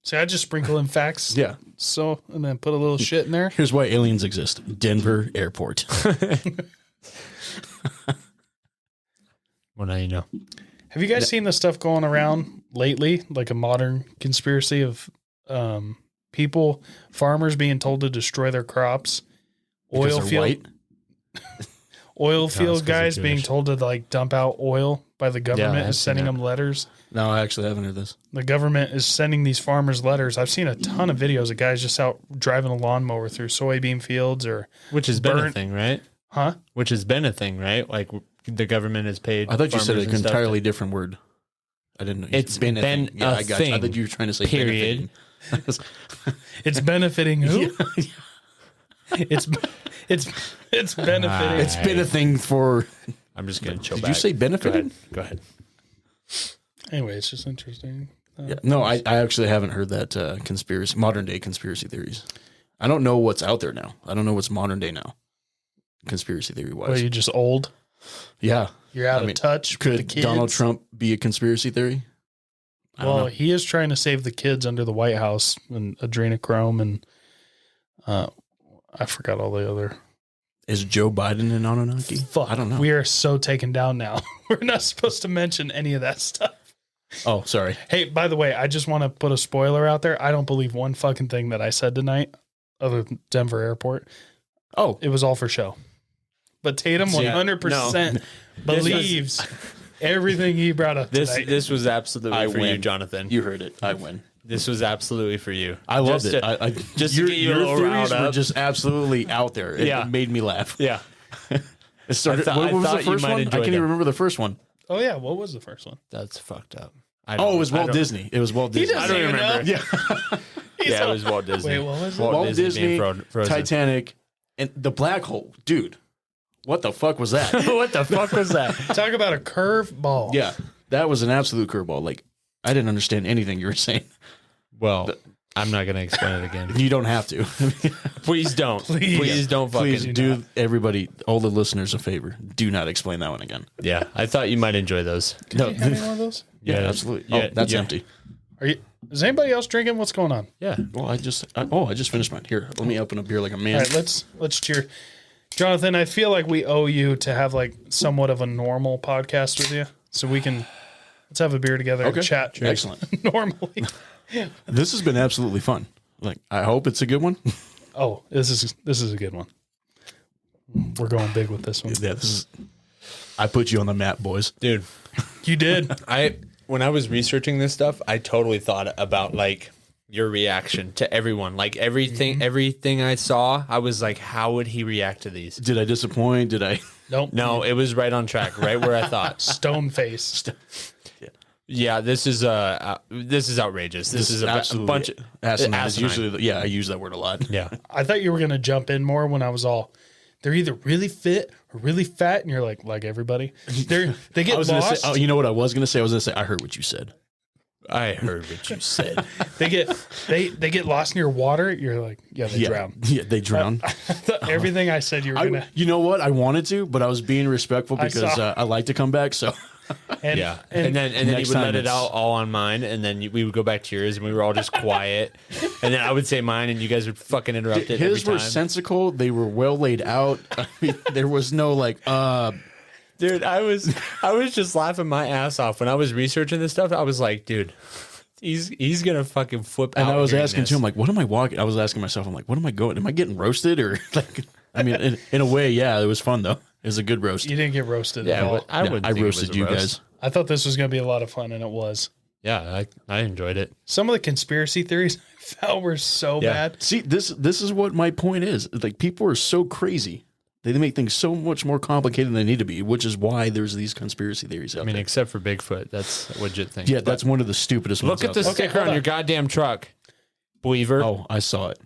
See, I just sprinkle in facts. Yeah. So, and then put a little shit in there. Here's why aliens exist. Denver Airport. Well, now you know. Have you guys seen the stuff going around lately, like a modern conspiracy of people, farmers being told to destroy their crops, Because oil they're field, white? oil it's field 'cause they're guys being Jewish. told to like dump out oil by the government I've is seen sending that. them letters. No, I actually haven't heard this. The government is sending these farmers letters. I've seen a ton of videos of guys just out driving a lawnmower through soybean fields or, Which has been a Burnt- thing, right? huh? Which has been a thing, right? Like the government has paid. I thought you said farmers an and stuff entirely different word. I didn't know. It's been Yeah, a I got you. I thing, thought you were trying to say period. benefiting. It's benefiting who? It's benefiting. Ah. It's been a thing for. I'm just going to chill Did back. you say benefited? Go ahead. Anyway, it's just interesting. Yeah. No, I actually haven't heard that conspiracy, modern day conspiracy theories. I don't know what's out there now. I don't know what's modern day now, conspiracy theory wise. Well, you're just old. Yeah. You're out I of mean, touch with the Could kids. Donald Trump be a conspiracy theory? I don't Well, know. he is trying to save the kids under the White House and adrenochrome and I forgot all the other. Is Joe Biden an Anunnaki? Fuck, I don't know. We are so taken down now. We're not supposed to mention any of that stuff. Oh, sorry. Hey, by the way, I just want to put a spoiler out there. I don't believe one fucking thing that I said tonight other than Denver Airport. Oh, It was all for show. But Tatum Yeah, 100% believes everything he brought up tonight. This was absolutely I for you, win. Jonathan. you heard it. I win. This was absolutely for you. I loved Just it. to- I just to get you a little theories riled were up. just absolutely out there. It, Yeah. it made me laugh. Yeah. It started. I what was thought the you first might one? I enjoy can't even them. remember the first one. Oh, yeah. What was the first one? That's fucked up. Oh, it was Walt Disney. It was Walt Disney. doesn't I don't even remember. know. Yeah, Yeah, it was Walt Disney. Wait, what was it? Walt Disney, being frozen. Titanic, and the black hole. Dude, what the fuck was that? What the fuck was that? Talk about a curve ball. Yeah, that was an absolute curveball. Like, I didn't understand anything you were saying. Well, I'm not going to explain it again. You don't have to. Please don't. Please don't fucking Please do everybody, all the listeners, a favor. Do not explain that one again. Yeah, I thought you might enjoy those. No, You have any more of those? yeah, Yeah. absolutely. Yeah, Oh, that's yeah. empty. Are you? Is anybody else drinking? What's going on? Yeah. Well, I just finished mine. Here, let me open a beer like a man. All right, let's cheer. Jonathan, I feel like we owe you to have like somewhat of a normal podcast with you, so let's have a beer together Okay. and chat Excellent. normally. This has been absolutely fun. Like, I hope it's a good one. Oh, this is a good one. We're going big with this one. Yeah, I put you on the map, boys. Dude, You did. when I was researching this stuff, I totally thought about like your reaction to everyone. Like everything I saw, I was like, how would he react to these? Did I disappoint? Did I? Nope. No, it was right on track, right where I thought. Stone face. Yeah, this is outrageous. This is a bunch of asinine. Is asinine. usually, I use that word a lot. Yeah. I thought you were gonna jump in more when I was all. They're either really fit or really fat, and you're like everybody. They I get was gonna lost. say, you know what I was gonna say? I was gonna say, I heard what you said. I heard what you said. They get lost near water. You're like, yeah, they drown. Yeah, they drown. Everything I said you were gonna. You know what? I wanted to, but I was being respectful I because saw. I like to come back. So And, Yeah, and then you next would time let it it's- out all on mine, and then we would go back to yours, and we were all just quiet, and then I would say mine, and you guys would fucking interrupt it. his every were time. sensical. They were well laid out. I mean, there was no like, Dude, I was just laughing my ass off when I was researching this stuff. I was like, dude, he's gonna fucking flip out. and I was hearing asking this. too. I'm like, what am I walking? I was asking myself, I'm like, what am I going? Am I getting roasted or like? I mean, in a way, yeah, it was fun though. It was a good roast. you didn't get roasted Yeah, at all. but I wouldn't. I think it was roasted a you roast. guys. I thought this was gonna be a lot of fun, and it was. Yeah, I enjoyed it. Some of the conspiracy theories I felt were so Yeah. bad. See, this is what my point is. Like, people are so crazy. They make things so much more complicated than they need to be, which is why there's these conspiracy theories out I mean, there. except for Bigfoot, that's a legit thing. Yeah, that's one of the stupidest ones. Look at out the there. sticker hold on your on. goddamn truck, believer. Oh, I saw it.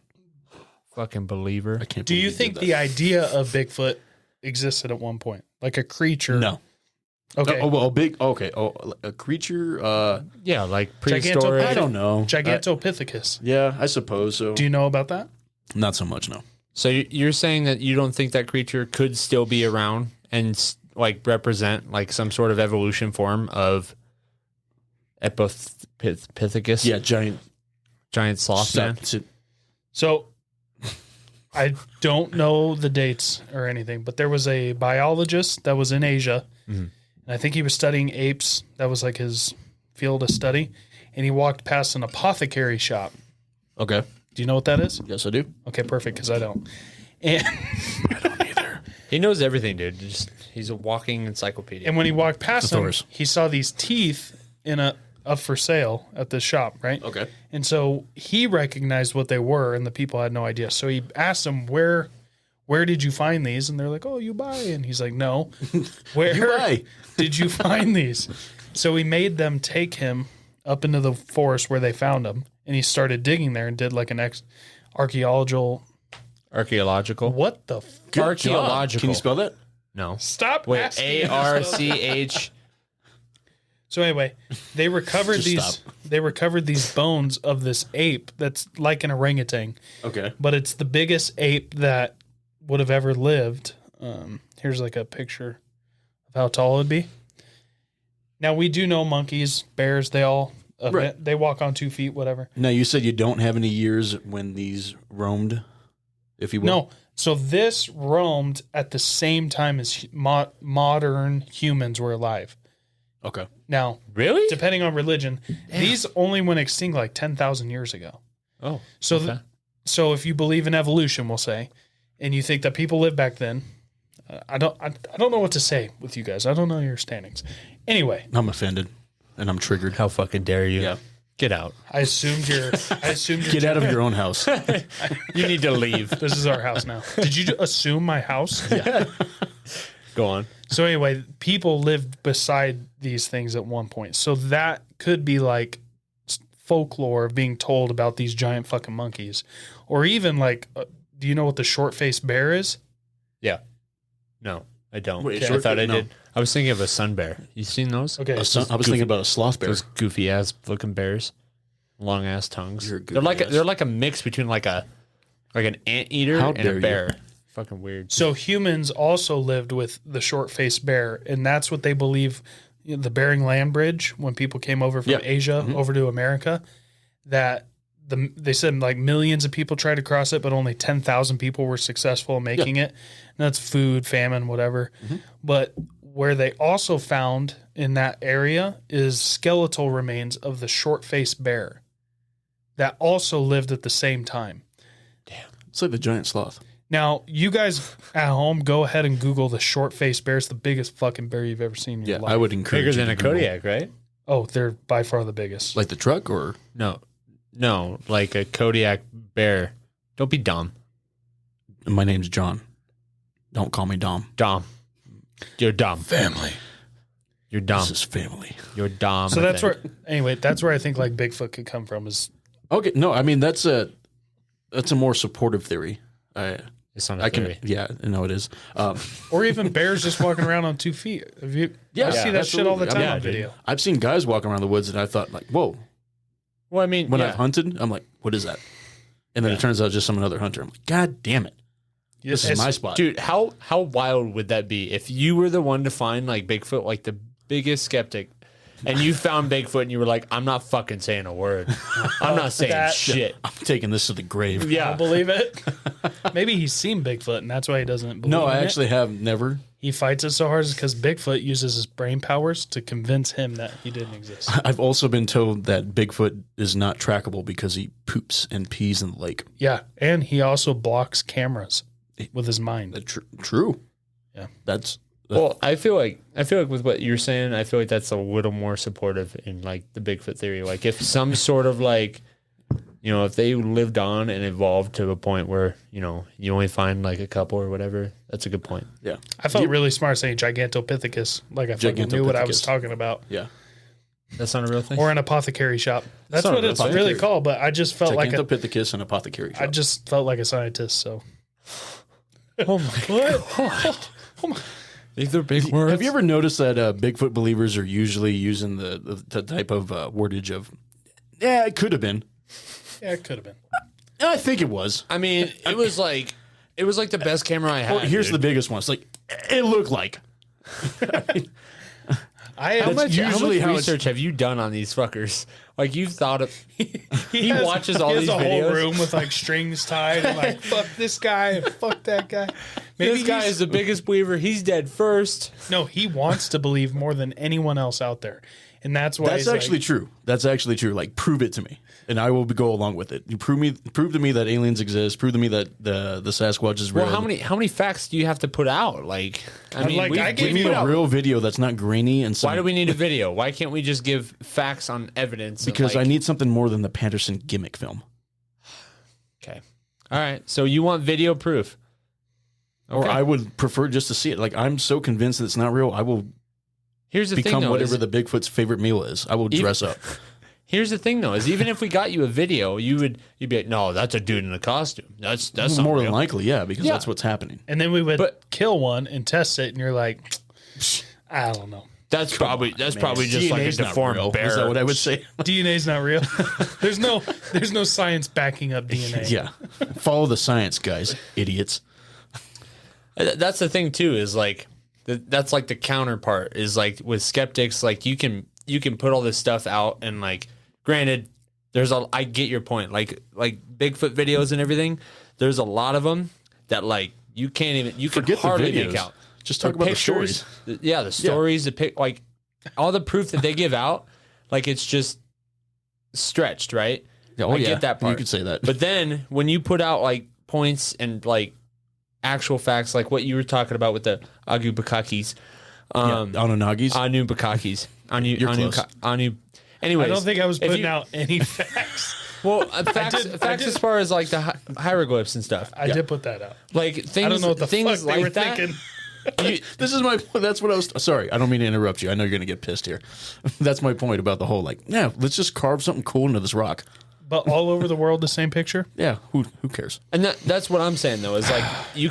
Fucking believer. I can't. Do believe you did think that. the idea of Bigfoot existed at one point, like a creature? No. Okay. A creature. Yeah, like prehistoric. I don't know. Gigantopithecus. Yeah, I suppose so. Do you know about that? Not so much, no. So you're saying that you don't think that creature could still be around and like represent like some sort of evolution form of Epipithecus? Yeah, giant sloth man. So I don't know the dates or anything, but there was a biologist that was in Asia, and I think he was studying apes. That was like his field of study, and he walked past an apothecary shop. Okay. Do you know what that is? Yes, I do. Okay, perfect, because I don't. And I don't either. He knows everything, dude. He's a walking encyclopedia. And when he walked past him, Thesaurus. he saw these teeth up for sale at the shop, right? Okay. And so he recognized what they were, and the people had no idea. So he asked them, where did you find these? And they're like, oh, you buy. And he's like, no. Where did you find these? So he made them take him up into the forest where they found them, and he started digging there and did like an archaeological. What the Archaeological. Can you spell that? No. Stop. Wait, asking. ARCH. So anyway, they recovered They recovered these bones of this ape that's like an orangutan. Okay. But it's the biggest ape that would have ever lived. Here's like a picture of how tall it'd be. Now we do know monkeys, bears, they all they walk on 2 feet, whatever. Now you said you don't have any years when these roamed, if you will. No. So this roamed at the same time as modern humans were alive. Okay. Now, really? Depending on religion, these only went extinct like 10,000 years ago. Oh. So okay. So if you believe in evolution, we'll say, and you think that people lived back then, I don't know what to say with you guys. I don't know your standings. Anyway, I'm offended and I'm triggered. How fucking dare you? Yeah. Get out. I assumed you're Get out of your own house. You need to leave. This is our house now. Did you assume my house? Yeah. Go on. So anyway, people lived beside these things at one point. So that could be like folklore of being told about these giant fucking monkeys. Or even like, do you know what the short-faced bear is? Yeah. No, I don't. Wait, I thought I did. I was thinking of a sun bear. You seen those? Okay. I was thinking about a sloth bear. Those goofy ass looking bears. Long ass tongues. You're a goofy They're like a mix between like an anteater and a bear. Fucking weird. So humans also lived with the short-faced bear, and that's what they believe. The Bering Land Bridge, when people came over from Asia over to America, that they said like millions of people tried to cross it, but only 10,000 people were successful in making it. And that's food, famine, whatever. But where they also found in that area is skeletal remains of the short-faced bear that also lived at the same time. Damn. It's like the giant sloth. Now, you guys at home, go ahead and Google the short-faced bear. It's the biggest fucking bear you've ever seen in your life. I would encourage Bigger you than to a Google. Kodiak, right? Oh, they're by far the biggest. Like the truck or? No, like a Kodiak bear. Don't be dumb. My name's John. Don't call me Dom. Dom. You're dumb. Family. You're dumb. This is family. You're dumb. So that's where I think like Bigfoot could come from is. Okay. No, I mean, that's a more supportive theory. It's not a theory. Yeah, no, it is. Or even bears just walking around on 2 feet. I see that shit all the time on video. I've seen guys walking around the woods and I thought like, whoa. Well, I mean, When I've hunted, I'm like, what is that? And then it turns out just some another hunter. I'm like, God damn it. This is my spot. Dude, how wild would that be if you were the one to find like Bigfoot, like the biggest skeptic, and you found Bigfoot and you were like, I'm not fucking saying a word. I'm not saying shit. I'm taking this to the grave. Yeah. I don't believe it. Maybe he's seen Bigfoot and that's why he doesn't believe No, I in actually have never. He fights it so hard because Bigfoot uses his brain powers to convince him that he didn't exist. I've also been told that Bigfoot is not trackable because he poops and pees in the lake. Yeah, and he also blocks cameras with his mind. True. Yeah. Well, I feel like with what you're saying, I feel like that's a little more supportive in like the Bigfoot theory. Like if some sort of like, if they lived on and evolved to a point where, you only find like a couple or whatever, that's a good point. Yeah. I felt really smart saying Gigantopithecus, like I fucking knew what I was talking about. Yeah. That's not a real thing? Or an apothecary shop. That's not what a it's real really called, but I just felt like Gigantopithecus and apothecary shop. I just felt like a scientist, so. Oh my God. Oh my. These are big words. Have you ever noticed that Bigfoot believers are usually using the type of wordage of, yeah, it could have been. Yeah, it could have been. I think it was. I mean, it was like the best camera I had. Well, here's dude. the biggest one. It's like, it looked like. How much usually how it's- research have you done on these fuckers? Like you've thought of. He watches all these a videos. whole room with like strings tied and like fuck this guy and fuck that guy. Maybe This guy is the biggest believer. He's dead first. No, he wants to believe more than anyone else out there, and that's why That's actually true. That's actually true. Like, prove it to me, and I will go along with it. You prove to me that aliens exist. Prove to me that the Sasquatch is real. Well, how many facts do you have to put out? Like, I mean, like, I Give gave me you a real video that's not grainy and some, why do we need a video? Why can't we just give facts on evidence? because like, I need something more than the Patterson gimmick film. Okay. All right. So you want video proof? Or Okay. I would prefer just to see it. Like, I'm so convinced that it's not real, I will Here's the become thing, though. whatever the Bigfoot's favorite meal is. I will dress up. Here's the thing, though, is even if we got you a video, you'd be like, no, that's a dude in a costume. That's not More real. than likely, yeah, because Yeah. that's what's happening. And then we would But- kill one and test it, and you're like, I don't know. That's probably just like a DNA's not deformed real. bear. Is that what I would say? DNA's not real. There's no science backing up DNA. Yeah. Follow the science, guys, idiots. That's the thing too. Is like that's like the counterpart. Is like with skeptics, like you can put all this stuff out, and like, granted, I get your point. Like Bigfoot videos and everything. There's a lot of them that like you can't even Forget can hardly the videos. make out. Just talk about the stories. Yeah, the stories, the pic, like all the proof that they give out, like it's just stretched, right? I get that part. You could say that. But then when you put out like points and like actual facts, like what you were talking about with the Agubakakis, Annunakis. You're close. Anyways, I don't think I was if putting you- out any facts. Well, facts as far as like the hieroglyphs and stuff. I did put that out. Like things, I don't know what the things fuck they were like that. thinking. This is my. That's what I was. Sorry, I don't mean to interrupt you. I know you're going to get pissed here. That's my point about the whole like. Yeah, let's just carve something cool into this rock. But all over the world, the same picture. Yeah, who cares? And that's what I'm saying though, is like you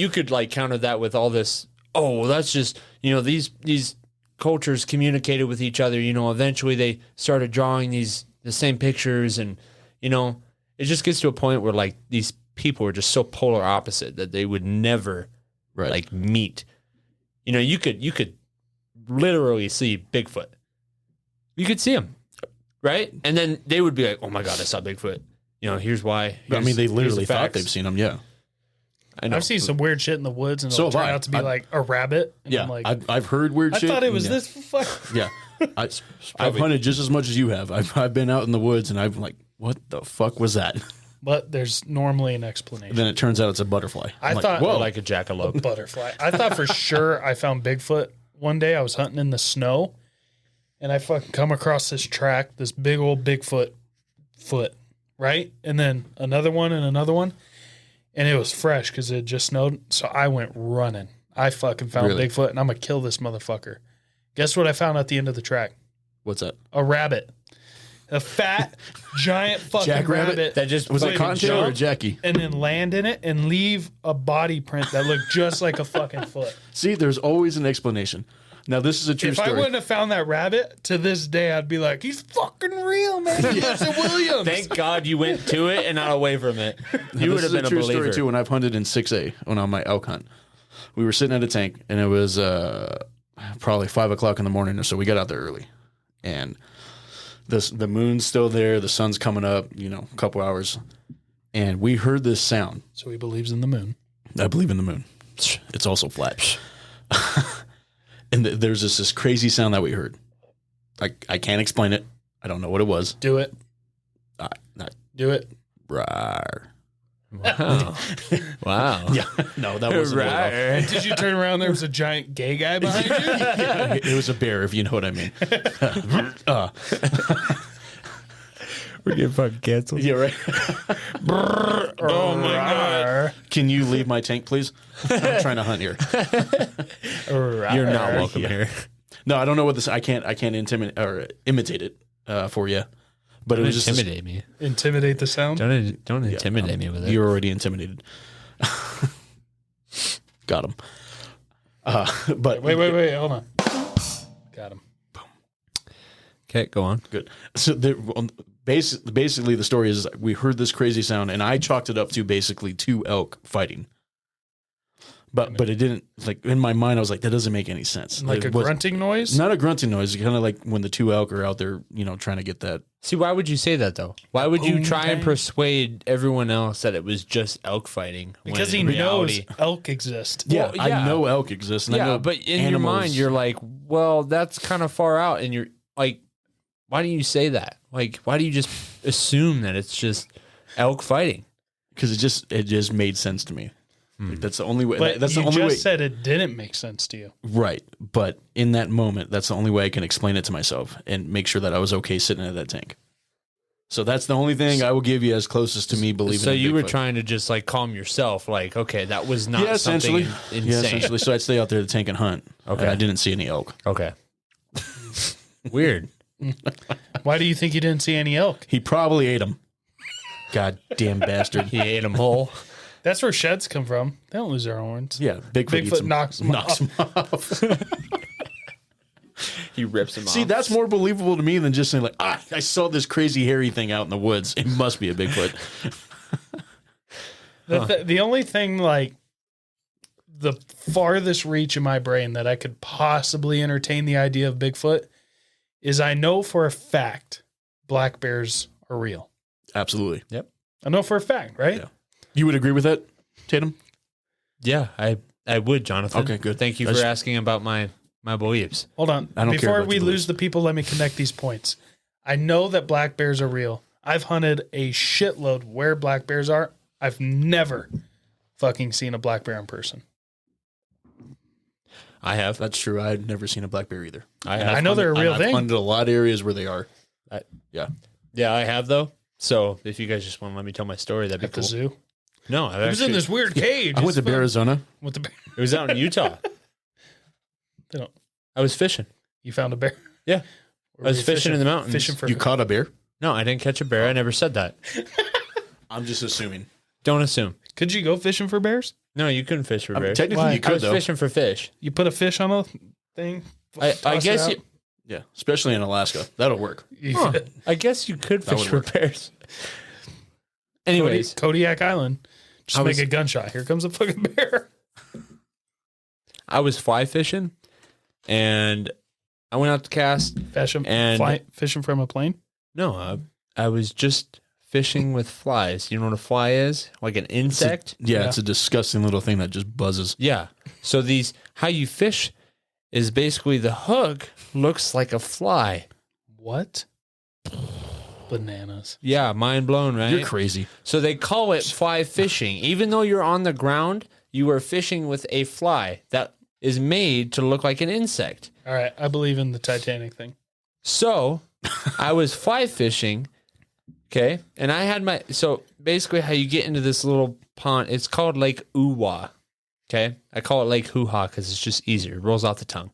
could like counter that with all this, oh well, that's just, these cultures communicated with each other, eventually they started drawing the same pictures, and it just gets to a point where like these people are just so polar opposite that they would never like meet. You could literally see Bigfoot. You could see him. Right? And then they would be like, oh my God, I saw Bigfoot. Here's why. I mean, they literally thought facts. they've seen them. Yeah. I know. I've seen some weird shit in the woods, and So it'll have turn I. out to be I- like a rabbit. And Yeah. I'm like, I've heard weird I shit. thought it was yeah. this. Fuck. Yeah. I've hunted just as much as you have. I've been out in the woods, and I'm like, what the fuck was that? But there's normally an explanation. Then it turns out it's a butterfly. I I'm like, thought- whoa. Or like a jackalope. Butterfly. I thought for sure I found Bigfoot one day. I was hunting in the snow, and I fucking come across this track, this big old Bigfoot foot, right? And then another one and another one, and it was fresh because it had just snowed. So I went running. I fucking found Really? Bigfoot, and I'm gonna kill this motherfucker. Guess what I found at the end of the track? What's that? A rabbit. A fat, giant fucking Jackrabbit? rabbit That just Was it fucking Cottontail or jump Jackie? and then land in it and leave a body print that looked just like a fucking foot. See, there's always an explanation. Now, this is a true If I story. wouldn't have found that rabbit, to this day, I'd be like, he's fucking real, man. Jesse Williams. Thank God you went to it and not away from it. You would This have is been a a true believer. story too. When I've hunted in 6A, when on my elk hunt, we were sitting at a tank, and it was probably 5 o'clock in the morning or so. We got out there early, and the moon's still there. The sun's coming up. A couple hours, and we heard this sound. So he believes in the moon. I believe in the moon. It's also flat. And there's this crazy sound that we heard. I can't explain it. I don't know what it was. Do it. Do it. Rawr. Wow. Wow. Yeah. No, that wasn't what it was. Right. Did you turn around? There was a giant gay guy behind you. Yeah, it was a bear, if you know what I mean. We're getting fucking canceled. Yeah, right. Oh my god. Can you leave my tank, please? I'm trying to hunt here. You're not welcome here. No, I don't know what this. I can't intimidate or imitate it for you. But it Don't was just intimidate me. Intimidate the sound. Don't intimidate me with it. You're already intimidated. Got him. But Wait, hold on. Got him. Okay, go on. Good. So basically, the story is we heard this crazy sound, and I chalked it up to basically two elk fighting. But it didn't, like, in my mind, I was like, that doesn't make any sense. Like it a grunting noise? Not a grunting noise. Kind of like when the two elk are out there, trying to get that. See, why would you say that though? Why would you try and persuade everyone else that it was just elk fighting? Because he knows elk exist. Yeah, I know elk exist. And I know but in your mind, you're like, well, that's kind of far out. And you're like, why do you say that? Like, why do you just assume that it's just elk fighting? Because it just made sense to me. Like, that's the only way. But that's you the only way. just said it didn't make sense to you. Right. But in that moment, that's the only way I can explain it to myself and make sure that I was okay sitting at that tank. So that's the only thing I will give you as closest to me believing. So in you were Bigfoot. trying to just like calm yourself, like, okay, that was not something essentially. insane. Yeah, essentially. So I'd stay out there to tank and hunt. Okay. And I didn't see any elk. Okay. Weird. Why do you think you didn't see any elk? He probably ate them. God damn bastard. He ate them whole. That's where sheds come from. They don't lose their horns. Yeah, Bigfoot eats 'em. knocks them off. He rips them off. See, that's more believable to me than just saying like, I saw this crazy hairy thing out in the woods. It must be a Bigfoot. The only thing, like, the farthest reach in my brain that I could possibly entertain the idea of Bigfoot is I know for a fact black bears are real. Absolutely. Yep. I know for a fact, right? Yeah. You would agree with that, Tatum? Yeah, I would, Jonathan. Okay, good. Thank you for asking about my beliefs. Hold on. I don't care Before about we your lose the people, let me connect these points. I know that black bears are real. I've hunted a shitload where black bears are. I've never fucking seen a black bear in person. I have. That's true. I've never seen a black bear either. I know they're a real I've thing. hunted a lot of areas where they are. Yeah. Yeah, I have though. So if you guys just want to let me tell my story, that'd be At the cool. zoo. No, It was in this weird cage. I went to Arizona. With the bear. It was out in Utah. They don't. I was fishing. You found a bear? Yeah. Or I was were you fishing in the mountains. Fishing for You caught a bear? No, I didn't catch a bear. I never said that. I'm just assuming. Don't assume. Could you go fishing for bears? No, you couldn't fish for I mean, bears. technically, Why? you I could, was though. fishing for fish. You put a fish on a thing? I toss guess it you. out? Yeah, especially in Alaska. That'll work. You Huh. could. I guess you could That fish would for bears. Anyways, Kodiak Island. Just I make was- a gunshot. Here comes a fucking bear. I was fly fishing, and I went out to cast. Fishing from a plane? No, I was just fishing with flies. You know what a fly is? Like an insect? Yeah, it's a disgusting little thing that just buzzes. Yeah. So how you fish is basically the hook looks like a fly. What? Bananas. Yeah, mind blown, right? You're crazy. So they call it fly fishing. Even though you're on the ground, you are fishing with a fly that is made to look like an insect. All right. I believe in the Titanic thing. So I was fly fishing, okay? And I had so basically how you get into this little pond, it's called Lake Uwa, okay? I call it Lake Hoo-Ha because it's just easier. It rolls off the tongue.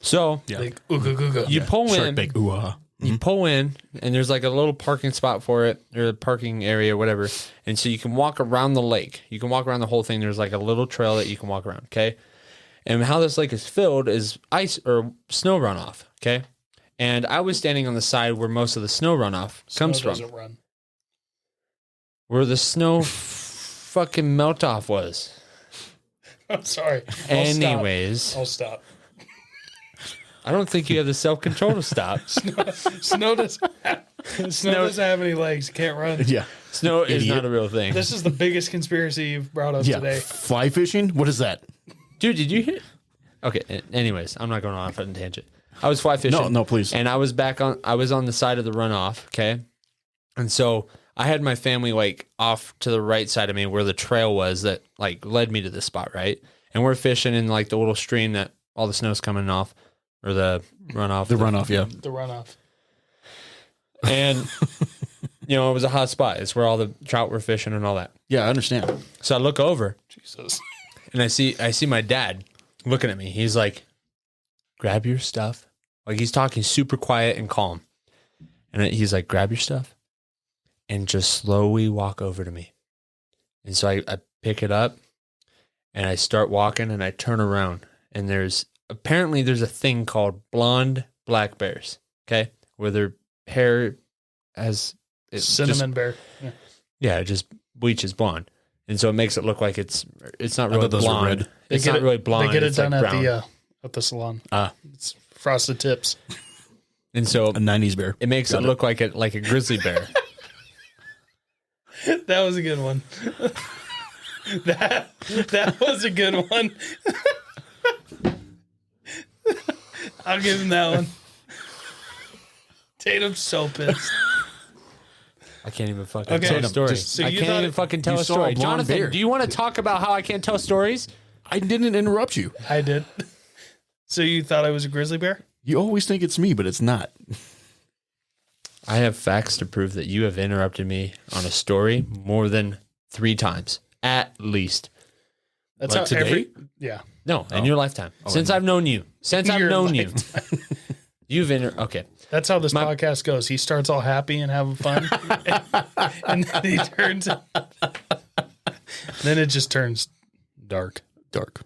So Yeah. Like, ooga googa. you pull Shark in, bait. Ooh-ah. you pull in, and there's like a little parking spot for it, or a parking area, whatever. And so you can walk around the lake. You can walk around the whole thing. There's like a little trail that you can walk around, okay? And how this lake is filled is ice or snow runoff, okay? And I was standing on the side where most of the snow runoff comes Snow from, doesn't run. where the snow fucking melt off was. I'm sorry. Anyways, I'll stop. I don't think you have the self-control to stop. Snow doesn't have any legs. Can't run. Yeah. Snow is Idiot. not a real thing. This is the biggest conspiracy you've brought up Yeah. today. Fly fishing? What is that? Dude, did you hear? Okay, anyways, I'm not going off on a tangent. I was fly fishing. No, please. And I was on the side of the runoff, okay? And so I had my family like off to the right side of me where the trail was that like led me to this spot, right? And we're fishing in like the little stream that all the snow's coming off, or the runoff. The runoff, yeah. The runoff. And it was a hot spot. It's where all the trout were fishing and all that. Yeah, I understand. So I look over Jesus. and I see my dad looking at me. He's like, grab your stuff. Like he's talking super quiet and calm. And he's like, grab your stuff and just slowly walk over to me. And so I pick it up and I start walking and I turn around and there's a thing called blonde black bears. Okay, where their hair has Cinnamon bear. Yeah. Yeah, it just bleaches blonde, and so it makes it look like it's not really those were blonde. red. It's not really blonde. They get it it's done like at brown. the salon. Ah, It's frosted tips. And so a 90s bear. it makes it look like a grizzly bear. That was a good one. that was a good one. I'll give him that one. Tatum's so pissed. I can't even fucking Okay, tell a story. so I you can't thought even fucking tell you a saw story. a blonde Johnathan, bear. do you want to talk about how I can't tell stories? I didn't interrupt you. I did. So you thought I was a grizzly bear? You always think it's me, but it's not. I have facts to prove that you have interrupted me on a story more than 3 times, at least. That's Like how today? yeah. No, in your lifetime. Since I've known you. Your you. You've okay. That's how this podcast goes. He starts all happy and having fun, and then he turns. Then it just turns dark. Dark.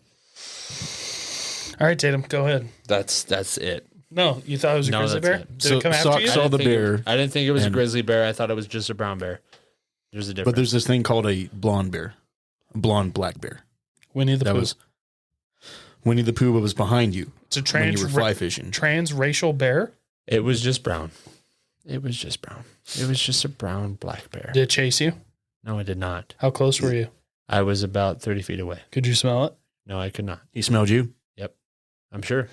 All right, Tatum, go ahead. That's it. No, you thought it was a No, grizzly that's bear? it. Did So it come after you? Saw the think bear, I didn't think it was a and- grizzly bear. I thought it was just a brown bear. There's a difference. but there's this thing called a blonde bear, a blonde black bear. Winnie the That Pooh. was Winnie the Pooh was behind you It's a when you were fly fishing. transracial bear. It was just brown. It was just brown. It was just a brown black bear. Did it chase you? No, I did not. How close were you? I was about 30 feet away. Could you smell it? No, I could not. He smelled you. I'm sure.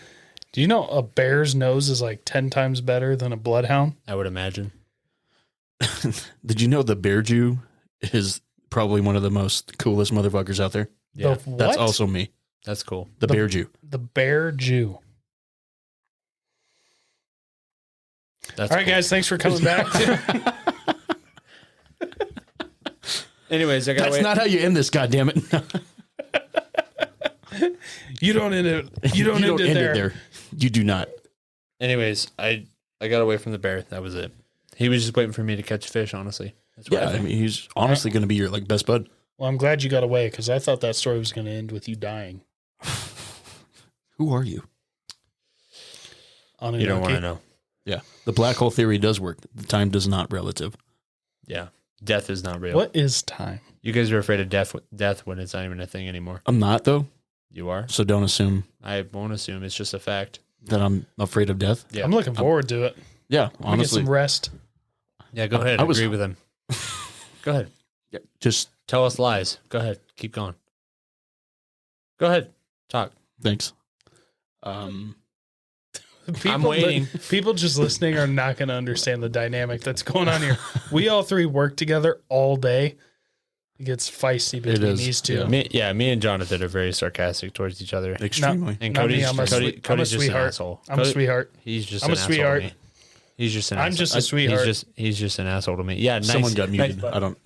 Do you know a bear's nose is like 10 times better than a bloodhound? I would imagine. Did you know the bear Jew is probably one of the most coolest motherfuckers out there? Yeah, The what? That's also me. that's cool. The bear Jew. The bear Jew. That's All right, cool. guys, thanks for coming back. Anyways, I got That's wait. not how you end this, goddammit. You don't end it. You don't, end, it there. You do not. Anyways, I got away from the bear. That was it. He was just waiting for me to catch fish, honestly. That's what Yeah, I I think. mean, he's honestly going to be your like best bud. Well, I'm glad you got away because I thought that story was going to end with you dying. Who are you? Annunaki. You don't want to know. Yeah, the black hole theory does work. The time does not relative. Yeah. Death is not real. What is time? You guys are afraid of death when it's not even a thing anymore. I'm not though, You are? so don't assume I won't assume. It's just a fact. that I'm afraid of death. Yeah. I'm looking forward to it. Yeah, I'm gonna get honestly, some rest. Yeah, go ahead. I was- Agree with him. Go ahead. yeah, just Tell us lies. Go ahead. Keep going. Go ahead. Talk. thanks. People waiting. People just listening are not going to understand the dynamic that's going on here. We all three work together all day. It gets feisty between is, these two. yeah. Me and Johnathan are very sarcastic towards each other. Extremely. And Not Cody's, me, I'm a Cody's I'm a just an sweetheart. asshole. I'm a sweetheart. He's just I'm an a asshole sweetheart. to me. He's just an I'm asshole. just a sweetheart. He's just an asshole to me. Yeah, nice. Someone got muted. nice- I don't.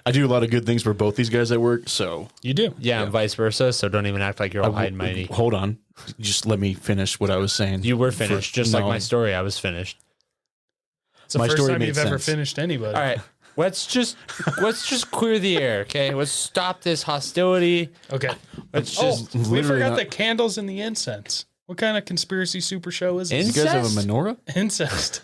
I do a lot of good things for both these guys at work. So You do. Yeah, and vice versa. So don't even act like you're all high and mighty. hold on, just let me finish what I was saying. You were finished, just like no. my story. I was finished. It's the My first story time made you've ever sense. finished anybody. All right, let's just clear the air, okay? Let's stop this hostility. Okay. Let's Oh, just we literally forgot not- the candles and the incense. What kind of conspiracy super show is this? you guys have a Incest? menorah? Incest.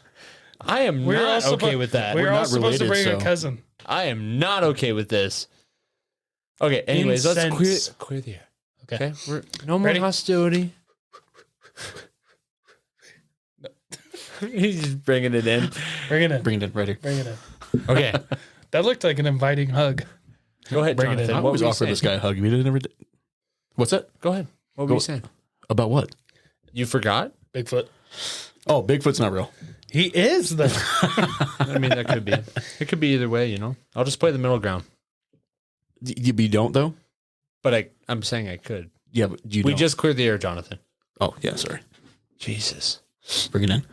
I am We're not all okay suppo- with that. We're all not supposed to bring related, a so- cousin. I am not okay with this. Okay, anyways, Incense. let's clear the air. Okay. Okay, no more Ready? hostility. He's just bringing it in. Bring it in. Bring it in right here. Bring it in. Okay, That looked like an inviting hug. go ahead, Bring it in. Johnathan. I What always were you offer saying? this guy a hug. We did never. What's that Go ahead. What were Go- you saying? about? What? You forgot? Bigfoot. Oh, Bigfoot's not real. He is the. I mean, that could be. It could be either way, you know. I'll just play the middle ground. You don't though. But I'm saying I could. Yeah, but you. We don't. just cleared the air, Johnathan. Oh yeah, sorry. Jesus. Bring it in.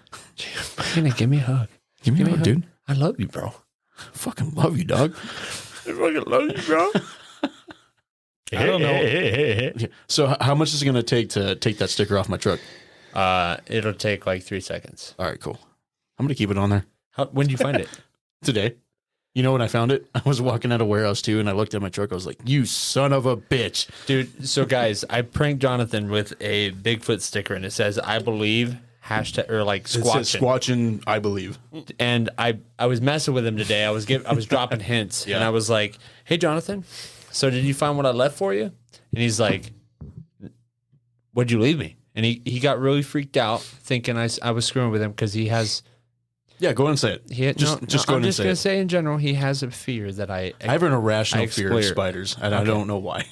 Give me a hug. Give me a me a hug, hug. dude. I love you, bro. Fucking love you, dog. I fucking love you, bro. I don't know. Yeah. So how much is it going to take that sticker off my truck? It'll take like 3 seconds. All right, cool. I'm going to keep it on there When did you find it? today. You know when I found it? I was walking out of warehouse too, and I looked at my truck. I was like, "You son of a bitch, Dude." So guys, I pranked Johnathan with a Bigfoot sticker, and it says "I believe" hashtag or like It says squatching. squatching, I believe. And I was messing with him today. I was dropping hints, and I was like, "Hey, Johnathan, so did you find what I left for you?" And he's like, "What'd you leave me?" And he got really freaked out, thinking I was screwing with him because he has. Yeah, go ahead and say it. He had, Just no, go ahead I'm and just say gonna it. say in general, he has a fear that I have an irrational I fear of explore- spiders, and I don't know why.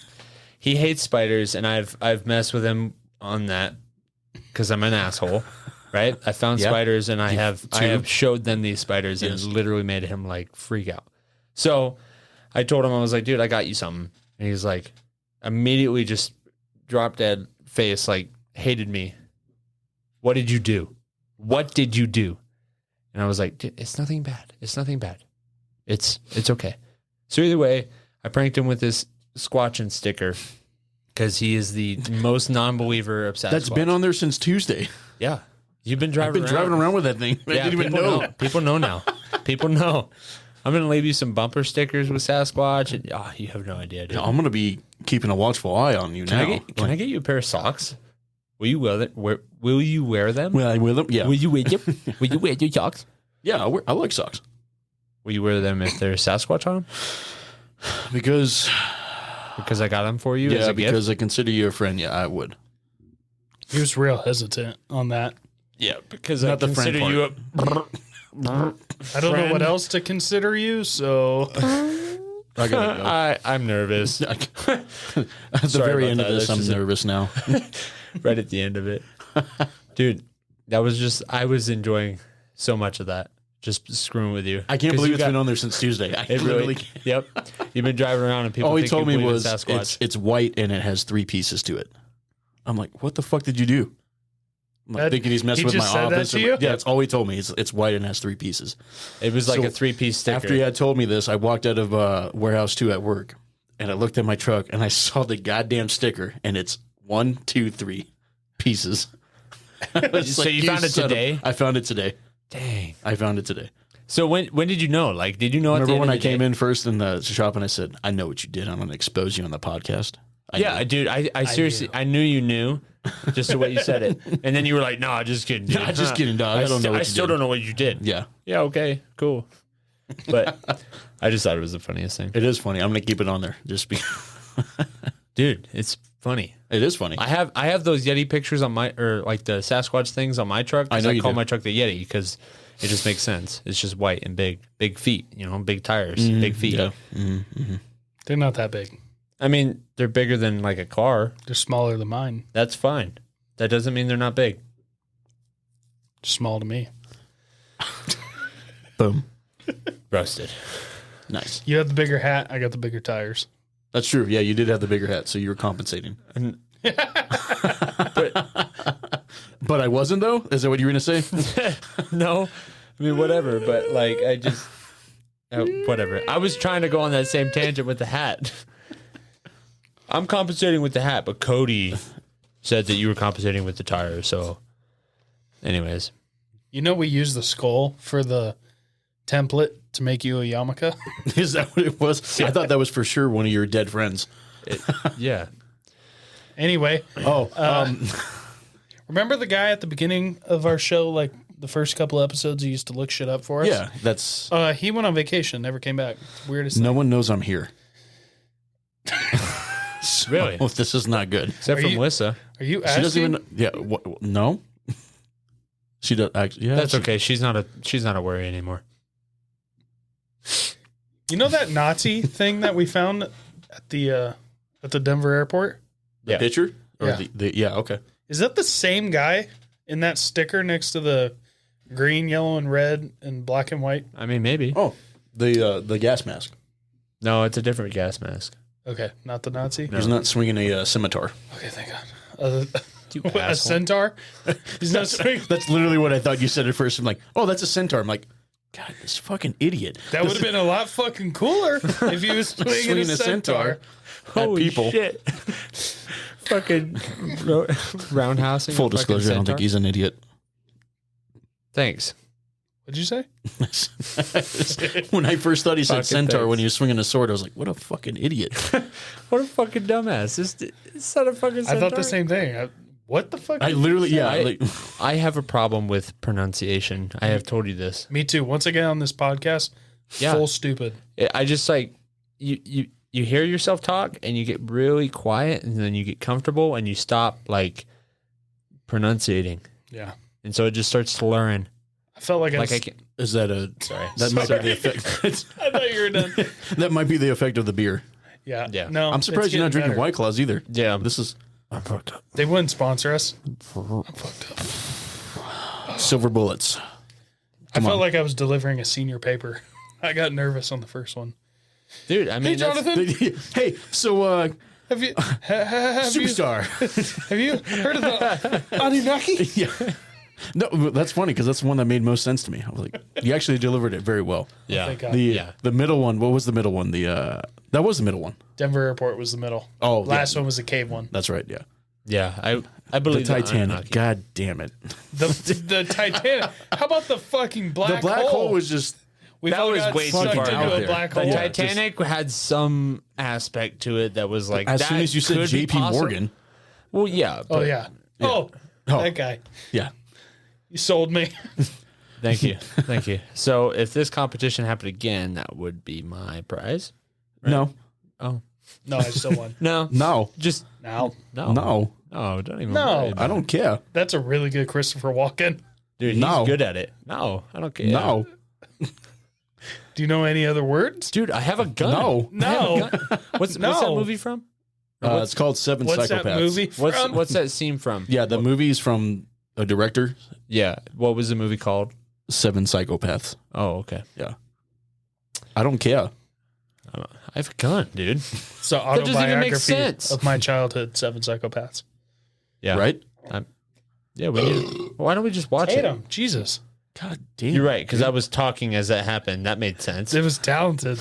he hates spiders, and I've messed with him on that because I'm an asshole, right? I found Yeah. spiders, and I have showed them these spiders, and Yes. it literally made him like freak out. So I told him, I was like, "Dude, I got you something," and he's like, immediately just drop dead face, like hated me. What did you do? What did you do? And I was like, "Dude, it's nothing bad. It's nothing bad. It's okay." So either way, I pranked him with this Squatchin' sticker because he is the most non-believer of That's been on there since Tuesday. Yeah, you've been driving. I've been driving around with that thing. I Yeah, didn't even people know. People know now. People know. I'm gonna leave you some bumper stickers with Sasquatch, and you have no idea, dude. I'm gonna be keeping a watchful eye on you now. Can I get you a pair of socks? Will you wear them? Will you wear them? Will I wear them? Yeah, Will you wear them? Will you wear your socks? yeah. I like socks Will you wear them if there's Sasquatch on them? because Because I got them for you as a gift? because I consider you a friend. Yeah, I would. He was real hesitant on that. Yeah, because Not I the friend consider you a... I don't know what else to consider you, so I gotta go. I'm nervous. At the Sorry very about end of that. this, That's I'm just a- nervous now. Right at the end of it. Dude, that was just... I was enjoying so much of that. Just screwing with you. I can't 'Cause believe you it's been on there since Tuesday. I It literally really... can't. Yep. You've been driving around and people All he think told you me believe in was Sasquatch. it's white and it has 3 pieces to it. I'm like, what the fuck did you do? I'm like, That- thinking he's messing he with my just said that office. to you? Yeah, that's all he told me. It's white and has 3 pieces. It was like So, a 3-piece sticker. After he had told me this, I walked out of warehouse 2 at work, and I looked at my truck and I saw the goddamn sticker, and it's 1, 2, 3 pieces. I was So you found it son of-" today? I found it today. Dang. I found it today. So when did you know? Like, did you know? Remember at the when end I of the came day? in first in the shop and I said, "I know what you did. I'm going to expose you on the podcast." Yeah, knew. dude. I seriously, I knew you knew, just the way you said it, and then you were like, "No, just kidding, dude. Nah, just kidding, dog. I don't know what I you still did." don't know what you did. Yeah, Yeah. Okay. Cool. But I just thought it was the funniest thing, it is funny. I'm going to keep it on there. Just be. dude. It's funny. It is funny. I have those Yeti pictures on my or like the Sasquatch things on my truck. 'Cause I know you call do. my truck the Yeti because it just makes sense. It's just white and big feet. You know, big tires, big feet. Yeah. Mm-hmm. they're not that big. I mean, they're bigger than like a car. They're smaller than mine. That's fine. That doesn't mean they're not big. Small to me. Boom. Roasted. Nice. You had the bigger hat. I got the bigger tires. That's true. Yeah, you did have the bigger hat, so you were compensating. But I wasn't, though? Is that what you were going to say? No, I mean whatever. But like, I just whatever. I was trying to go on that same tangent with the hat. I'm compensating with the hat, but Cody said that you were compensating with the tire. So, anyways, You know, we use the skull for the template to make you a yarmulke. Is that what it was? I thought that was for sure one of your dead friends. yeah. Anyway, Oh, remember the guy at the beginning of our show, like the first couple episodes, he used to look shit up for us? yeah, that's... He went on vacation, never came back. Weirdest No thing. one knows I'm here. Really? Oh, this is not good. Except Are for you- Melissa. Are you She asking? doesn't even... Yeah, no? She does actually... Yeah, That's she- okay. She's not a worry anymore. You know that Nazi thing that we found at the Denver airport? The Yeah. picture? Or Yeah. yeah, okay. Is that the same guy in that sticker next to the green, yellow, and red and black and white? I mean, maybe. Oh, the gas mask. No, it's a different gas mask. Okay, not the Nazi. He's not swinging a scimitar. Okay, thank God. What, a asshole. centaur? He's not swinging. That's literally what I thought you said at first. I'm like, oh, that's a centaur. I'm like, God, this fucking idiot. That would have been a lot fucking cooler if he was swinging a centaur. At people. shit. Fucking roundhousing. Full disclosure, I don't think he's an idiot. Thanks. What'd you say? When I first thought he said Fucking centaur thanks. when he was swinging a sword, I was like, what a fucking idiot. What a fucking dumbass. It's not a fucking I thought the same thing. What the fuck? I did you literally, say? yeah. I have a problem with pronunciation. I have told you this. Me too. Once again on this podcast, Yeah. full stupid. I just like you hear yourself talk and you get really quiet and then you get comfortable and you stop like pronunciating. Yeah. And so it just starts slurring. I felt like Like I I was, can Is that a, sorry. that might be the effect. I thought you were done. That might be the effect of the beer. Yeah. Yeah. No. I'm surprised it's you're not getting drinking better. White Claws either. Yeah. This is They wouldn't sponsor us. silver bullets. I felt like I was delivering a senior paper. I got nervous on the first one. Dude, I mean Hey, Jonathan, Hey, so have you have you superstar. have you heard of the Annunaki? Yeah. No, that's funny because that's the one that made most sense to me. I was like, you actually delivered it very well. Yeah. Thank God. The middle one. What was the middle one? That was the middle one. Denver Airport was the middle. Oh, Last one was the cave one. That's right. Yeah. Yeah. I The believe Titanic. Annunaki. God damn it. The Titanic. How about the fucking black The black hole was just. We've That all was got way too sucked far into out a there. black The hole. Yeah, Titanic had some aspect to it that was like As that soon as you said could be J.P. possible. Morgan. Well, yeah. Oh but- yeah. Oh, Oh. that guy. Yeah. You sold me. Thank you. Thank you. So if this competition happened again, that would be my prize. No. Oh. No, I still won. No. No. Just Now no. No. No, don't even No. worry about I don't care. that's a really good Christopher Walken. it. Dude, he's No. good at it. No, I don't care. No. Do you know any other words? Dude, I have a gun. No. No. What's that No. movie from? It's called Seven What's Psychopaths. that movie from? What's that scene from? Yeah, the movie's from a director, Yeah. What was the movie called? Seven Psychopaths. Oh, okay. Yeah. I don't care. I have a gun, dude. So That doesn't even make autobiography sense. of my childhood, Seven Psychopaths. Yeah. Right? Yeah, we need. Why don't we just watch Tatum, Jesus. God damn. it? You're right, because I was talking as that happened. That made sense. It was talented.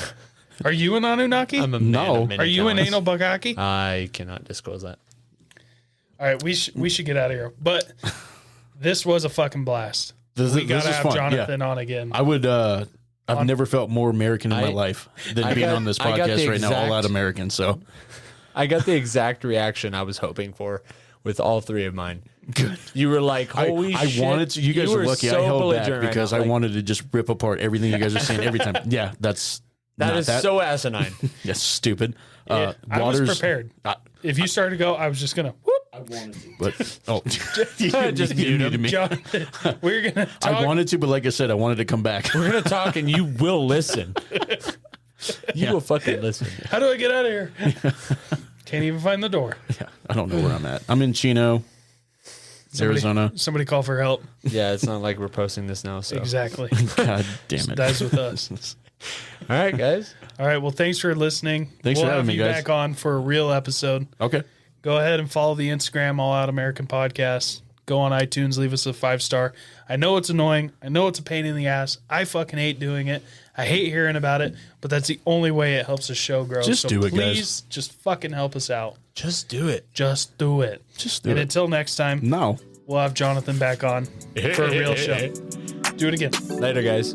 Are you an Anunnaki? I'm a man No. of many Are you an talents. anal bugaki? I cannot disclose that. All right, we should get out of here. But this was a fucking blast. This, We this gotta is have fun. Jonathan Yeah. on again. I would, I've never felt more American in my I- life than I being got- on this I got podcast the right now, all exact- out American. So I got the exact reaction I was hoping for with all three of mine. Good. You were like, holy I shit. wanted to, you guys were are lucky so I held back belligerent right because now. I Like, wanted to just rip apart everything you guys are saying every time. Yeah, that's that not is so asimine. That's stupid. I was Waters, prepared. I- If you started to go, I was just gonna whoop. but Just mute him. me. Jonathan, we're gonna talk. I wanted to, but like I said, I wanted to come back. We're going to talk and you will listen. You will fucking listen. How do I get out of here? Can't even find the door. I don't know where I'm at. I'm in Chino, Arizona. Somebody call for help. Yeah, it's not like we're posting this now. So, Exactly. God damn it. That's with us. all right, guys. All right. Well, thanks for listening. Thanks we'll for having have me, you guys. back on for a real episode. Okay. Go ahead and follow the Instagram All Out American Podcast. Go on iTunes, leave us a 5-star. I know it's annoying. I know it's a pain in the ass. I fucking hate doing it. I hate hearing about it, but that's the only way it helps the show grow. Just so do it, guys. please, just fucking help us out. Just do it. Just do it. Just do And it. until next time, No. we'll have Jonathan back on for a real show. Do it again. Later, guys.